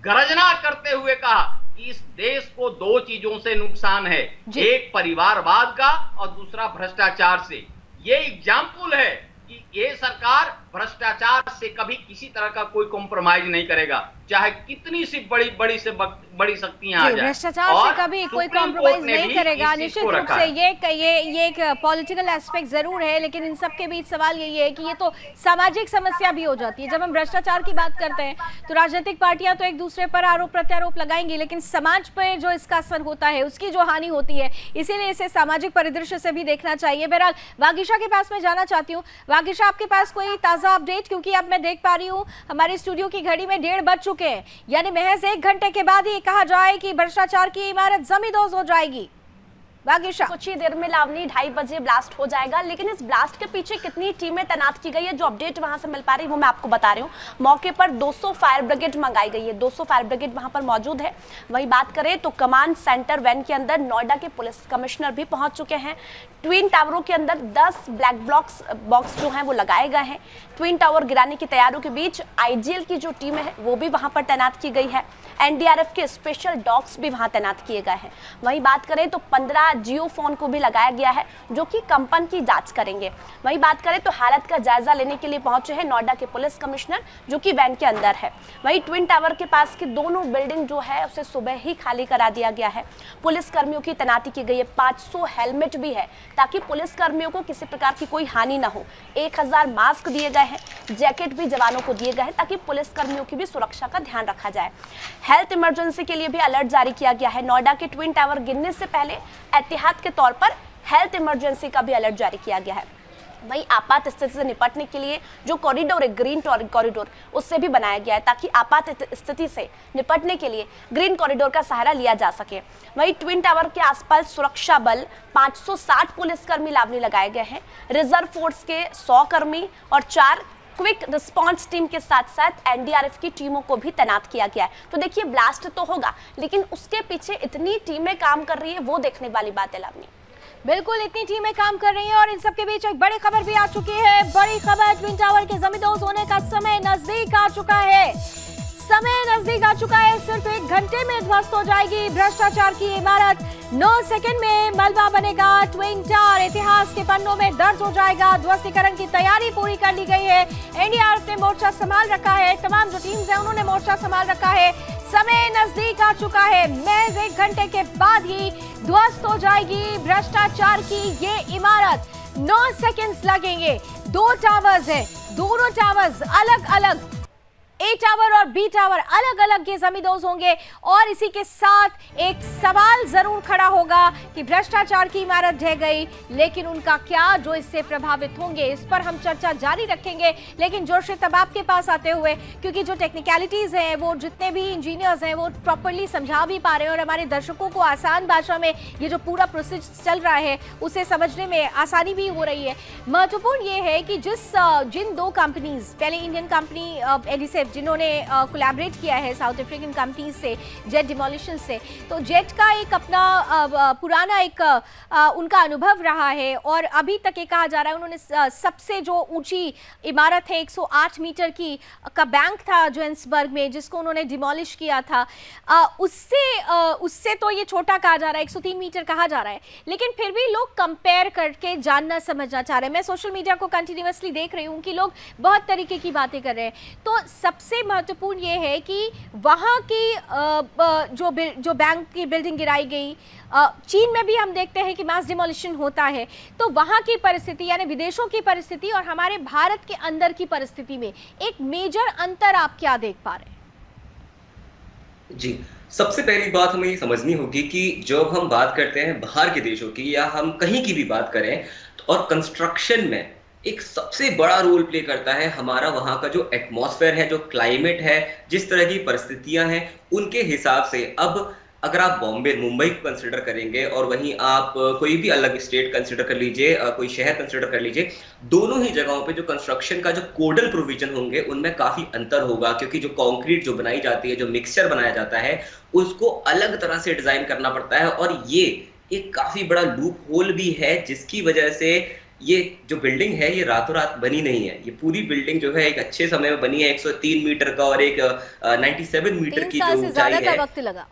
गर्जना करते हुए कहा कि इस देश को दो चीजों से नुकसान है, एक परिवारवाद का और दूसरा भ्रष्टाचार से। ये एग्जाम्पल है कि ये सरकार भ्रष्टाचार से कभी किसी तरह का कोई कॉम्प्रोमाइज नहीं करेगा, चाहे कितनी सी बड़ी शक्तियां आ जाए, भ्रष्टाचार से कभी कोई कॉम्प्रोमाइज नहीं करेगा। निश्चित रूप से ये एक पॉलिटिकल एस्पेक्ट जरूर है, लेकिन इन सब के बीच सवाल यही है कि ये तो सामाजिक समस्या भी हो जाती है। जब हम भ्रष्टाचार की बात करते हैं तो राजनीतिक पार्टियां तो एक दूसरे पर आरोप प्रत्यारोप लगाएंगी, लेकिन समाज पर जो इसका असर होता है, उसकी जो हानि होती है, इसीलिए इसे सामाजिक परिदृश्य से भी देखना चाहिए। बहरहाल वागीशा के पास मैं जाना चाहती हूँ। वागीशा, आपके पास कोई ताजा अपडेट? क्योंकि अब मैं देख पा रही हूँ हमारे स्टूडियो की घड़ी में 1:30 बज चुके हैं, यानी महज 1 घंटे के बाद ही कहा जाए कि भ्रष्टाचार की इमारत जमींदोज हो जाएगी। वागीशा, कुछ ही देर में लावनी 2:30 बजे ब्लास्ट हो जाएगा, लेकिन इस ब्लास्ट के पीछे कितनी टीमें तैनात की गई है, जो अपडेट वहां से मिल पा रही है वो मैं आपको बता रही हूँ। मौके पर 200 फायर ब्रिगेड मंगाई गई है, 200 फायर ब्रिगेड वहां पर मौजूद है। वहीं बात करें तो कमांड सेंटर वैन के अंदर नोएडा के पुलिस कमिश्नर भी पहुंच चुके हैं। ट्विन टावरों के अंदर 10 ब्लैक बॉक्स जो हैं वो लगाए गए हैं। ट्विन टावर गिराने की तैयारियों के बीच आईजीएल की जो टीम है वो भी वहां पर तैनात की गई है। एनडीआरएफ के स्पेशल डॉग्स भी वहां तैनात किए गए हैं। वहीं बात करें तो 15 जियो फोन को भी लगाया गया है जो कि कंपन की जांच करेंगे। वहीं बात करें तो हालत का जायजा लेने के लिए पहुंचे हैं नोएडा के पुलिस कमिश्नर, जो कि वैन के अंदर है। वहीं ट्विन टावर के पास की दोनों बिल्डिंग जो है उसे सुबह ही खाली करा दिया गया है। पुलिस कर्मियों की तैनाती की गई है। 500 हेलमेट भी है ताकि पुलिस कर्मियों को किसी प्रकार की कोई हानि ना हो। 1000 मास्क दिए गए हैं, जैकेट भी जवानों को दिए गए हैं ताकि पुलिस कर्मियों की भी सुरक्षा का ध्यान रखा जाए। हेल्थ इमरजेंसी के लिए भी अलर्ट जारी किया गया है। नोएडा के ट्विन टावर गिरने से पहले एहतियात के तौर पर हेल्थ इमरजेंसी का भी अलर्ट जारी किया गया है। वहीं आपात स्थिति से निपटने के लिए जो कॉरिडोर है, ग्रीन कॉरिडोर, उससे भी बनाया गया है ताकि आपात स्थिति से निपटने के लिए ग्रीन कॉरिडोर का सहारा लिया जा सके। वहीं ट्विन टावर के आसपास सुरक्षा बल 560 पुलिसकर्मी लावनी लगाए गए हैं। रिजर्व फोर्स के 100 कर्मी और 4 क्विक रिस्पांस टीम के साथ साथ एनडीआरएफ की टीमों को भी तैनात किया गया है। तो देखिए ब्लास्ट तो होगा, लेकिन उसके पीछे इतनी टीमें काम कर रही है वो देखने वाली बात है। लावनी, बिल्कुल इतनी टीमें काम कर रही हैं और इन सब के बीच एक बड़ी खबर भी आ चुकी है। बड़ी खबर, ट्विन टावर के जमींदोज होने का समय नजदीक आ चुका है। सिर्फ 1 घंटे में ध्वस्त हो जाएगी भ्रष्टाचार की इमारत। 9 सेकंड में मलबा बनेगा ट्विन टावर, इतिहास के पन्नों में दर्ज हो जाएगा। ध्वस्तीकरण की तैयारी पूरी कर ली गई है। एनडीआरएफ ने मोर्चा संभाल रखा है, तमाम जो टीम्स हैं उन्होंने मोर्चा संभाल रखा है। समय नजदीक आ चुका है। महज 1 घंटे के बाद ही ध्वस्त हो जाएगी भ्रष्टाचार की ये इमारत। 9 सेकंड्स लगेंगे। 2 टावर्स हैं, दोनों टावर्स अलग अलग, ए टावर और बी टावर अलग अलग ये जमींदोज होंगे। और इसी के साथ एक सवाल जरूर खड़ा होगा कि भ्रष्टाचार की इमारत ढह गई, लेकिन उनका क्या जो इससे प्रभावित होंगे, इस पर हम चर्चा जारी रखेंगे। लेकिन जोशित अब आपके पास आते हुए, क्योंकि जो टेक्निकलिटीज हैं वो जितने भी इंजीनियर्स हैं वो प्रॉपरली समझा भी पा रहे हैं और हमारे दर्शकों को आसान भाषा में ये जो पूरा प्रोसेस चल रहा है उसे समझने में आसानी भी हो रही है। महत्वपूर्ण ये है कि जिन 2 कंपनीज, पहले इंडियन कंपनी एडिसिव जिन्होंने कोलैबोरेट किया है साउथ अफ्रीकन कंपनी से, जेट डिमोलिशन से। तो जेट का एक अपना पुराना एक उनका अनुभव रहा है और अभी तक ये कहा जा रहा है उन्होंने सबसे जो ऊंची इमारत है 108 मीटर की का बैंक था जोहान्सबर्ग में, जिसको उन्होंने डिमोलिश किया था, उससे तो ये छोटा कहा जा रहा है, 103 मीटर कहा जा रहा है। लेकिन फिर भी लोग कंपेयर करके जानना समझना चाह रहे हैं। मैं सोशल मीडिया को कंटिन्यूअसली देख रही हूँ कि लोग बहुत तरीके की बातें कर रहे हैं। तो सबसे महत्वपूर्ण ये है कि वहाँ की जो बैंक की बिल्डिंग गिराई गई, चीन में भी हम देखते हैं कि मास डिमोलिशन होता है, तो वहाँ की परिस्थिति यानी विदेशों की परिस्थिति और हमारे भारत के अंदर की परिस्थिति में एक मेजर अंतर आप क्या देख पा रहे हैं? जी, सबसे पहली बात हमें ये समझनी होगी कि जब हम बात करते हैं बाहर के देशों की या हम कहीं की भी बात करें, और कंस्ट्रक्शन में एक सबसे बड़ा रोल प्ले करता है हमारा वहाँ का जो एटमॉस्फेयर है, जो क्लाइमेट है, जिस तरह की परिस्थितियां हैं, उनके हिसाब से। अब अगर आप बॉम्बे, मुंबई को कंसिडर करेंगे और वहीं आप कोई भी अलग स्टेट कंसिडर कर लीजिए, कोई शहर कंसिडर कर लीजिए, दोनों ही जगहों पे जो कंस्ट्रक्शन का जो कोडल प्रोविजन होंगे उनमें काफी अंतर होगा, क्योंकि जो कंक्रीट जो बनाई जाती है, जो मिक्सचर बनाया जाता है, उसको अलग तरह से डिजाइन करना पड़ता है। और ये एक काफी बड़ा लूप होल भी है, जिसकी वजह से ये जो बिल्डिंग है ये रातों रात बनी नहीं है। ये पूरी बिल्डिंग जो है एक अच्छे समय में बनी है, 103 मीटर का और एक 97 मीटर की जो ऊंचाई है। वक्त लगा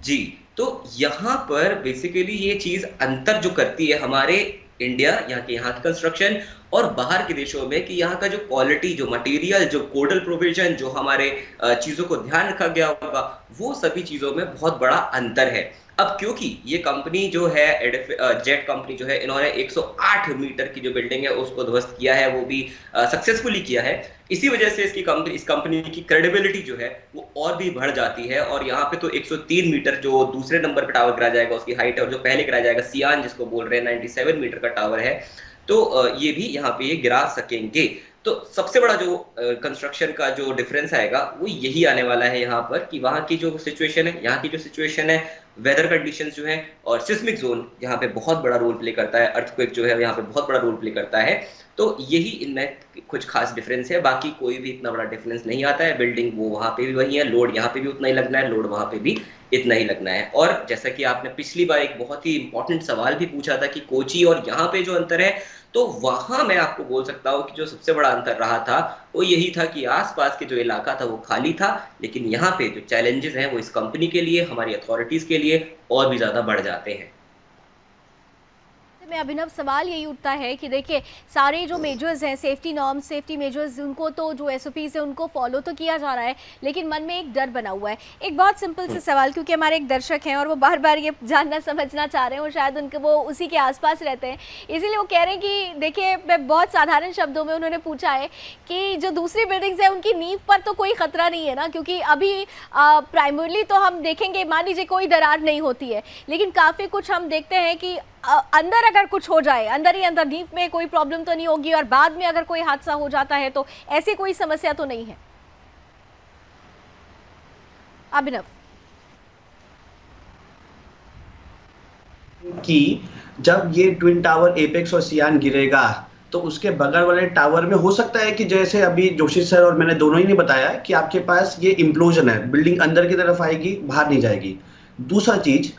जी। तो यहाँ पर बेसिकली ये चीज अंतर जो करती है हमारे इंडिया, यहाँ की कंस्ट्रक्शन और बाहर के देशों में, कि यहाँ का जो क्वालिटी, जो मटेरियल, जो कोडल प्रोविजन, जो हमारे चीजों को ध्यान रखा गया होगा, वो सभी चीजों में बहुत बड़ा अंतर है। अब क्योंकि ये कंपनी जो है जेट कंपनी जो है, इन्होंने 108 मीटर की जो बिल्डिंग है उसको ध्वस्त किया है, वो भी सक्सेसफुली किया है। इसी वजह से इस कंपनी की क्रेडिबिलिटी जो है वो और भी बढ़ जाती है। और यहाँ पे तो 103 मीटर जो दूसरे नंबर पे टावर गिराया जाएगा उसकी हाइट है, और जो पहले गिराया जाएगा सियान जिसको बोल रहे हैं 97 मीटर का टावर है, तो ये भी यहाँ पे ये गिरा सकेंगे। तो सबसे बड़ा जो कंस्ट्रक्शन का जो डिफरेंस आएगा वो यही आने वाला है यहाँ पर, कि वहाँ की जो सिचुएशन है, यहाँ की जो सिचुएशन है, वेदर कंडीशंस जो है, और सिस्मिक जोन यहाँ पे बहुत बड़ा रोल प्ले करता है, अर्थक्वेक जो है यहाँ पे बहुत बड़ा रोल प्ले करता है। तो यही इनमें कुछ खास डिफरेंस है, बाकी कोई भी इतना बड़ा डिफरेंस नहीं आता है। बिल्डिंग वो वहाँ पे भी वही है, लोड यहाँ पे भी उतना ही लगना है, लोड वहाँ पे भी इतना ही लगना है। और जैसा कि आपने पिछली बार एक बहुत ही इंपॉर्टेंट सवाल भी पूछा था कि कोची और यहाँ पे जो अंतर है, तो वहां मैं आपको बोल सकता हूँ कि जो सबसे बड़ा अंतर रहा था वो यही था कि आसपास के जो इलाका था वो खाली था, लेकिन यहाँ पे जो चैलेंजेस हैं वो इस कंपनी के लिए, हमारी अथॉरिटीज के लिए और भी ज्यादा बढ़ जाते हैं। में अभिनव सवाल यही उठता है कि देखिए सारे जो मेजर्स हैं, सेफ्टी नॉर्म्स, सेफ्टी मेजर्स, उनको तो जो एसओपीज है उनको फॉलो तो किया जा रहा है, लेकिन मन में एक डर बना हुआ है। एक बहुत सिंपल सा सवाल, क्योंकि हमारे एक दर्शक हैं और वो बार बार ये जानना समझना चाह रहे हैं और शायद उनके वो उसी के आसपास रहते हैं, इसीलिए वो कह रहे हैं कि देखिए, मैं बहुत साधारण शब्दों में उन्होंने पूछा है कि जो दूसरी बिल्डिंग्स है उनकी नींव पर तो कोई खतरा नहीं है ना, क्योंकि अभी प्राइमरली तो हम देखेंगे, मान लीजिए कोई दरार नहीं होती है, लेकिन काफ़ी कुछ हम देखते हैं कि अंदर अगर कुछ हो जाए, अंदर ही अंदर नींव में कोई प्रॉब्लम तो नहीं होगी, और बाद में अगर कोई हादसा हो जाता है तो ऐसी कोई समस्या तो नहीं है। अभिनव, कि जब ये ट्विन टावर एपेक्स और सियान गिरेगा तो उसके बगल वाले टावर में हो सकता है कि जैसे अभी जोशी सर और मैंने दोनों ही ने बताया कि आपके पास ये इम्प्लोजन है, बिल्डिंग अंदर की तरफ आएगी, बाहर नहीं जाएगी। दूसरा चीज,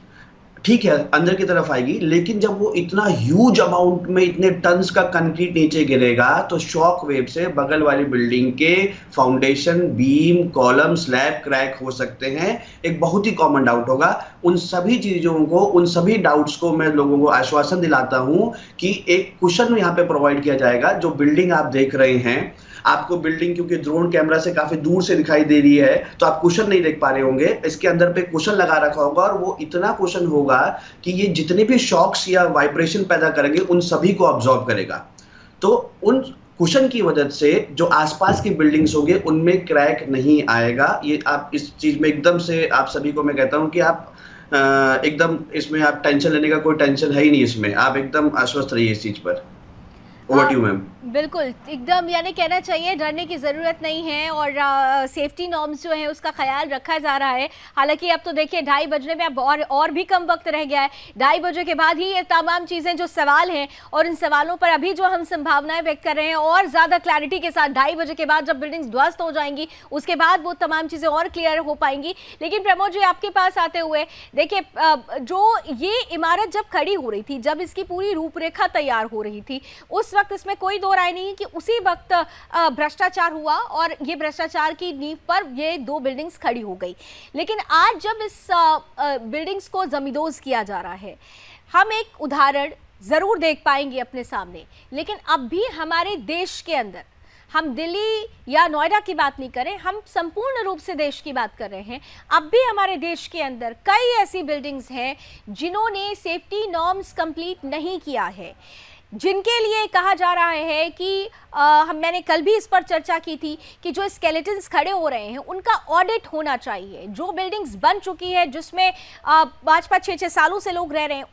ठीक है अंदर की तरफ आएगी, लेकिन जब वो इतना ह्यूज अमाउंट में इतने टन्स का कंक्रीट नीचे गिरेगा तो शॉक वेव से बगल वाली बिल्डिंग के foundation, beam, column, slab crack हो सकते हैं। एक बहुत ही कॉमन डाउट होगा। उन सभी चीजों को, उन सभी डाउट्स को मैं लोगों को आश्वासन दिलाता हूं कि एक कुशन यहाँ पे प्रोवाइड किया जाएगा। जो बिल्डिंग आप देख रहे हैं, आपको बिल्डिंग क्योंकि ड्रोन कैमरा से काफी दूर से दिखाई दे रही है तो आप कुशन नहीं देख पा रहे होंगे, इसके अंदर पे कुशन लगा रखा होगा और वो इतना कुशन होगा कि ये जितने भी शॉक्स या वाइब्रेशन पैदा करेंगे उन सभी को ऑब्जॉर्व करेगा। तो उन कुशन की वजह से जो आसपास की बिल्डिंग्स होंगे उनमें क्रैक नहीं आएगा। ये आप इस चीज में एकदम से आप सभी को मैं कहता हूं कि आप एकदम इसमें आप टेंशन लेने का कोई टेंशन है ही नहीं, इसमें आप एकदम आश्वस्त रहिए इस चीज पर। Over to you ma'am. बिल्कुल एकदम, यानी कहना चाहिए डरने की ज़रूरत नहीं है और सेफ्टी नॉर्म्स जो हैं उसका ख्याल रखा जा रहा है। हालांकि अब तो देखिए 2:30 बजने में अब और भी कम वक्त रह गया है। 2:30 बजे के बाद ही ये तमाम चीज़ें जो सवाल हैं और इन सवालों पर अभी जो हम संभावनाएं व्यक्त कर रहे हैं और ज़्यादा क्लैरिटी के साथ 2:30 बजे के बाद जब बिल्डिंग्स ध्वस्त हो जाएंगी उसके बाद वो तमाम चीज़ें और क्लियर हो पाएंगी। लेकिन प्रमोद जी आपके पास आते हुए देखिए, जो ये इमारत जब खड़ी हो रही थी, जब इसकी पूरी रूपरेखा तैयार हो रही थी, उस वक्त इसमें कोई दो राय नहीं कि उसी वक्त भ्रष्टाचार हुआ और ये भ्रष्टाचार की नींव पर ये 2 बिल्डिंग्स खड़ी हो गई। लेकिन आज जब इस बिल्डिंग्स को जमींदोज किया जा रहा है, हम एक उदाहरण जरूर देख पाएंगे अपने सामने। लेकिन अब भी हमारे देश के अंदर, हम दिल्ली या नोएडा की बात नहीं करें, हम संपूर्ण रूप से देश की बात कर रहे हैं, अब भी हमारे देश के अंदर कई ऐसी बिल्डिंग्स हैं जिन्होंने सेफ्टी नॉर्म्स कंप्लीट नहीं किया है, जिनके लिए कहा जा रहा है कि मैंने कल भी इस पर चर्चा की थी कि जो स्केलेटन्स खड़े हो रहे हैं उनका ऑडिट होना चाहिए। जो बिल्डिंग्स बन चुकी है जिसमें 5-5, 6-6 सालों से लोग रह रहे हैं,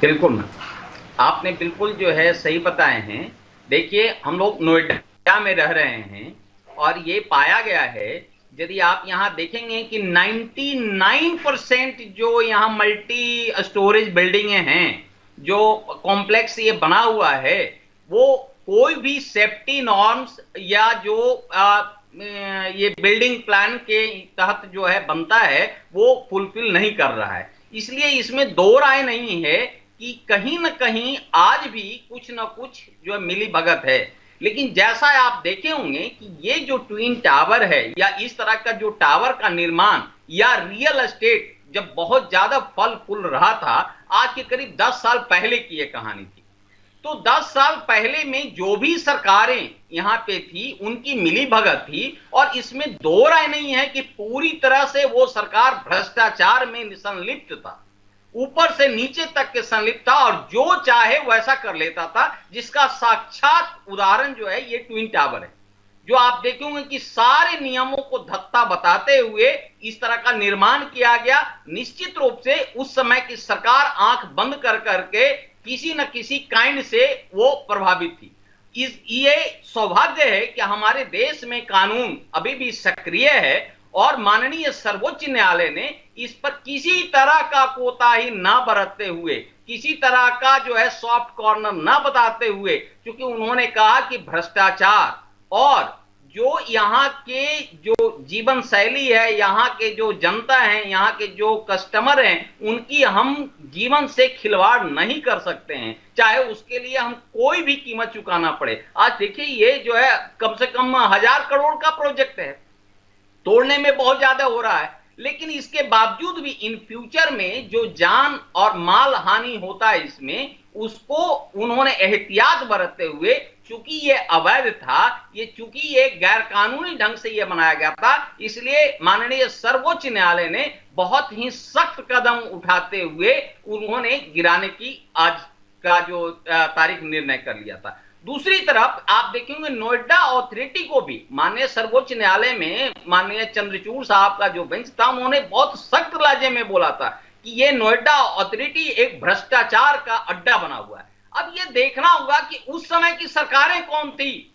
बिल्कुल, आपने बिल्कुल जो है सही बताए हैं। देखिए, हम लोग नोएडा में रह रहे हैं और ये पाया गया है, यदि आप यहाँ देखेंगे कि 99% जो यहाँ मल्टी स्टोरेज बिल्डिंगें हैं, जो कॉम्प्लेक्स ये बना हुआ है, वो कोई भी सेफ्टी नॉर्म्स या जो ये बिल्डिंग प्लान के तहत जो है बनता है वो फुलफिल नहीं कर रहा है। इसलिए इसमें दो राय नहीं है कि कहीं न कहीं आज भी कुछ न कुछ जो है मिली भगत है। लेकिन जैसा आप देखे होंगे कि ये जो ट्विन टावर है या इस तरह का जो टावर का निर्माण या रियल एस्टेट जब बहुत ज्यादा फल फूल रहा था, आज के करीब 10 साल पहले की ये कहानी थी। तो 10 साल पहले में जो भी सरकारें यहाँ पे थी उनकी मिली भगत थी और इसमें दो राय नहीं है कि पूरी तरह से वो सरकार भ्रष्टाचार में संलिप्त था, ऊपर से नीचे तक के संलिप्त था और जो चाहे वैसा कर लेता था, जिसका साक्षात उदाहरण जो है ये ट्विन टावर है। जो आप देखेंगे कि सारे नियमों को धत्ता बताते हुए इस तरह का निर्माण किया गया। निश्चित रूप से उस समय की सरकार आंख बंद कर करके किसी न किसी काइंड से वो प्रभावित थी। ये सौभाग्य है कि हमारे देश में कानून अभी भी सक्रिय है और माननीय सर्वोच्च न्यायालय ने इस पर किसी तरह का कोताही ना बरतते हुए, किसी तरह का जो है सॉफ्ट कॉर्नर ना बताते हुए, क्योंकि उन्होंने कहा कि भ्रष्टाचार और जो यहाँ के जो जीवन शैली है, यहाँ के जो जनता है, यहाँ के जो कस्टमर हैं, उनकी हम जीवन से खिलवाड़ नहीं कर सकते हैं, चाहे उसके लिए हम कोई भी कीमत चुकाना पड़े। आज देखिए ये जो है कम से कम 1000 करोड़ का प्रोजेक्ट है, तोड़ने में बहुत ज्यादा हो रहा है, लेकिन इसके बावजूद भी इन फ्यूचर में जो जान और माल हानि होता है इसमें, उसको उन्होंने एहतियात बरतते हुए, चूंकि ये अवैध था, ये चूंकि ये गैर कानूनी ढंग से ये बनाया गया था, इसलिए माननीय सर्वोच्च न्यायालय ने बहुत ही सख्त कदम उठाते हुए उन्होंने गिराने की आज का जो तारीख निर्णय कर लिया था। दूसरी तरफ आप देखेंगे नोएडा अथॉरिटी को भी माननीय सर्वोच्च न्यायालय में माननीय चंद्रचूड़ साहब का जो बेंच था, उन्होंने बहुत सख्त लहजे में बोला था कि ये नोएडा अथॉरिटी एक भ्रष्टाचार का अड्डा बना हुआ है। अब ये देखना होगा कि उस समय की सरकारें कौन थी,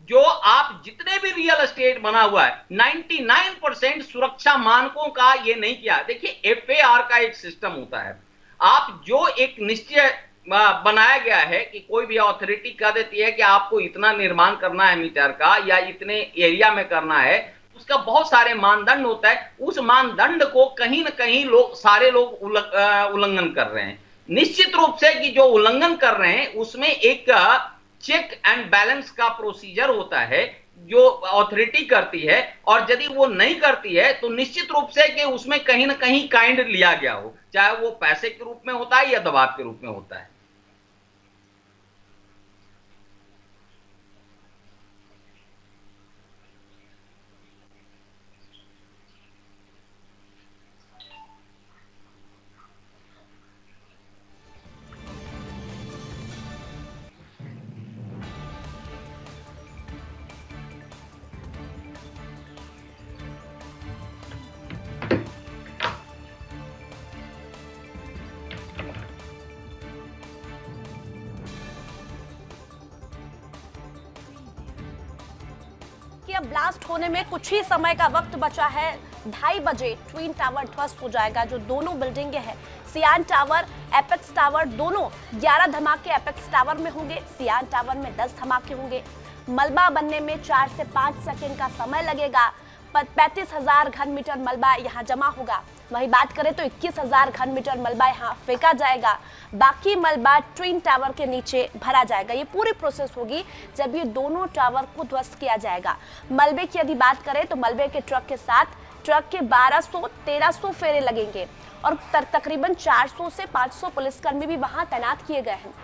जो आप जितने भी रियल एस्टेट बना हुआ है 99% सुरक्षा मानकों का ये नहीं किया। देखिए FAR का एक सिस्टम होता है, आप जो एक निश्चय बनाया गया है कि कोई भी अथॉरिटी कह देती है कि आपको इतना निर्माण करना है मीटर का या इतने एरिया में करना है, उसका बहुत सारे मानदंड होता है। उस मानदंड को कहीं ना कहीं सारे लोग उल्लंघन कर रहे हैं। निश्चित रूप से कि जो उल्लंघन कर रहे हैं उसमें एक चेक एंड बैलेंस का प्रोसीजर होता है जो अथॉरिटी करती है, और यदि वो नहीं करती है तो निश्चित रूप से कि उसमें कहीं ना कहीं काइंड लिया गया हो, चाहे वो पैसे के रूप में होता है या दबाव के रूप में होता है। अब ब्लास्ट होने में कुछ ही समय का वक्त बचा है। 2:30 बजे ट्विन टावर ध्वस्त हो जाएगा। जो दोनों बिल्डिंगें हैं, सियान टावर, एपेक्स टावर, दोनों 11 धमाके एपेक्स टावर में होंगे, सियान टावर में 10 धमाके होंगे। मलबा बनने में 4 से 5 सेकंड का समय लगेगा। 35,000 घन मीटर मलबा यहाँ जमा होगा। वहीं बात करें तो 21,000 घन मीटर मलबा यहाँ फेंका जाएगा। बाकी मलबा ट्विन टावर के नीचे भरा जाएगा। ये पूरी प्रोसेस होगी जब ये दोनों टावर को ध्वस्त किया जाएगा। मलबे की यदि बात करें तो मलबे के ट्रक के साथ ट्रक के 1200-1300 फेरे लगेंगे और तकरीबन 400 से 500 पुलिसकर्मी भी वहां तैनात किए गए हैं।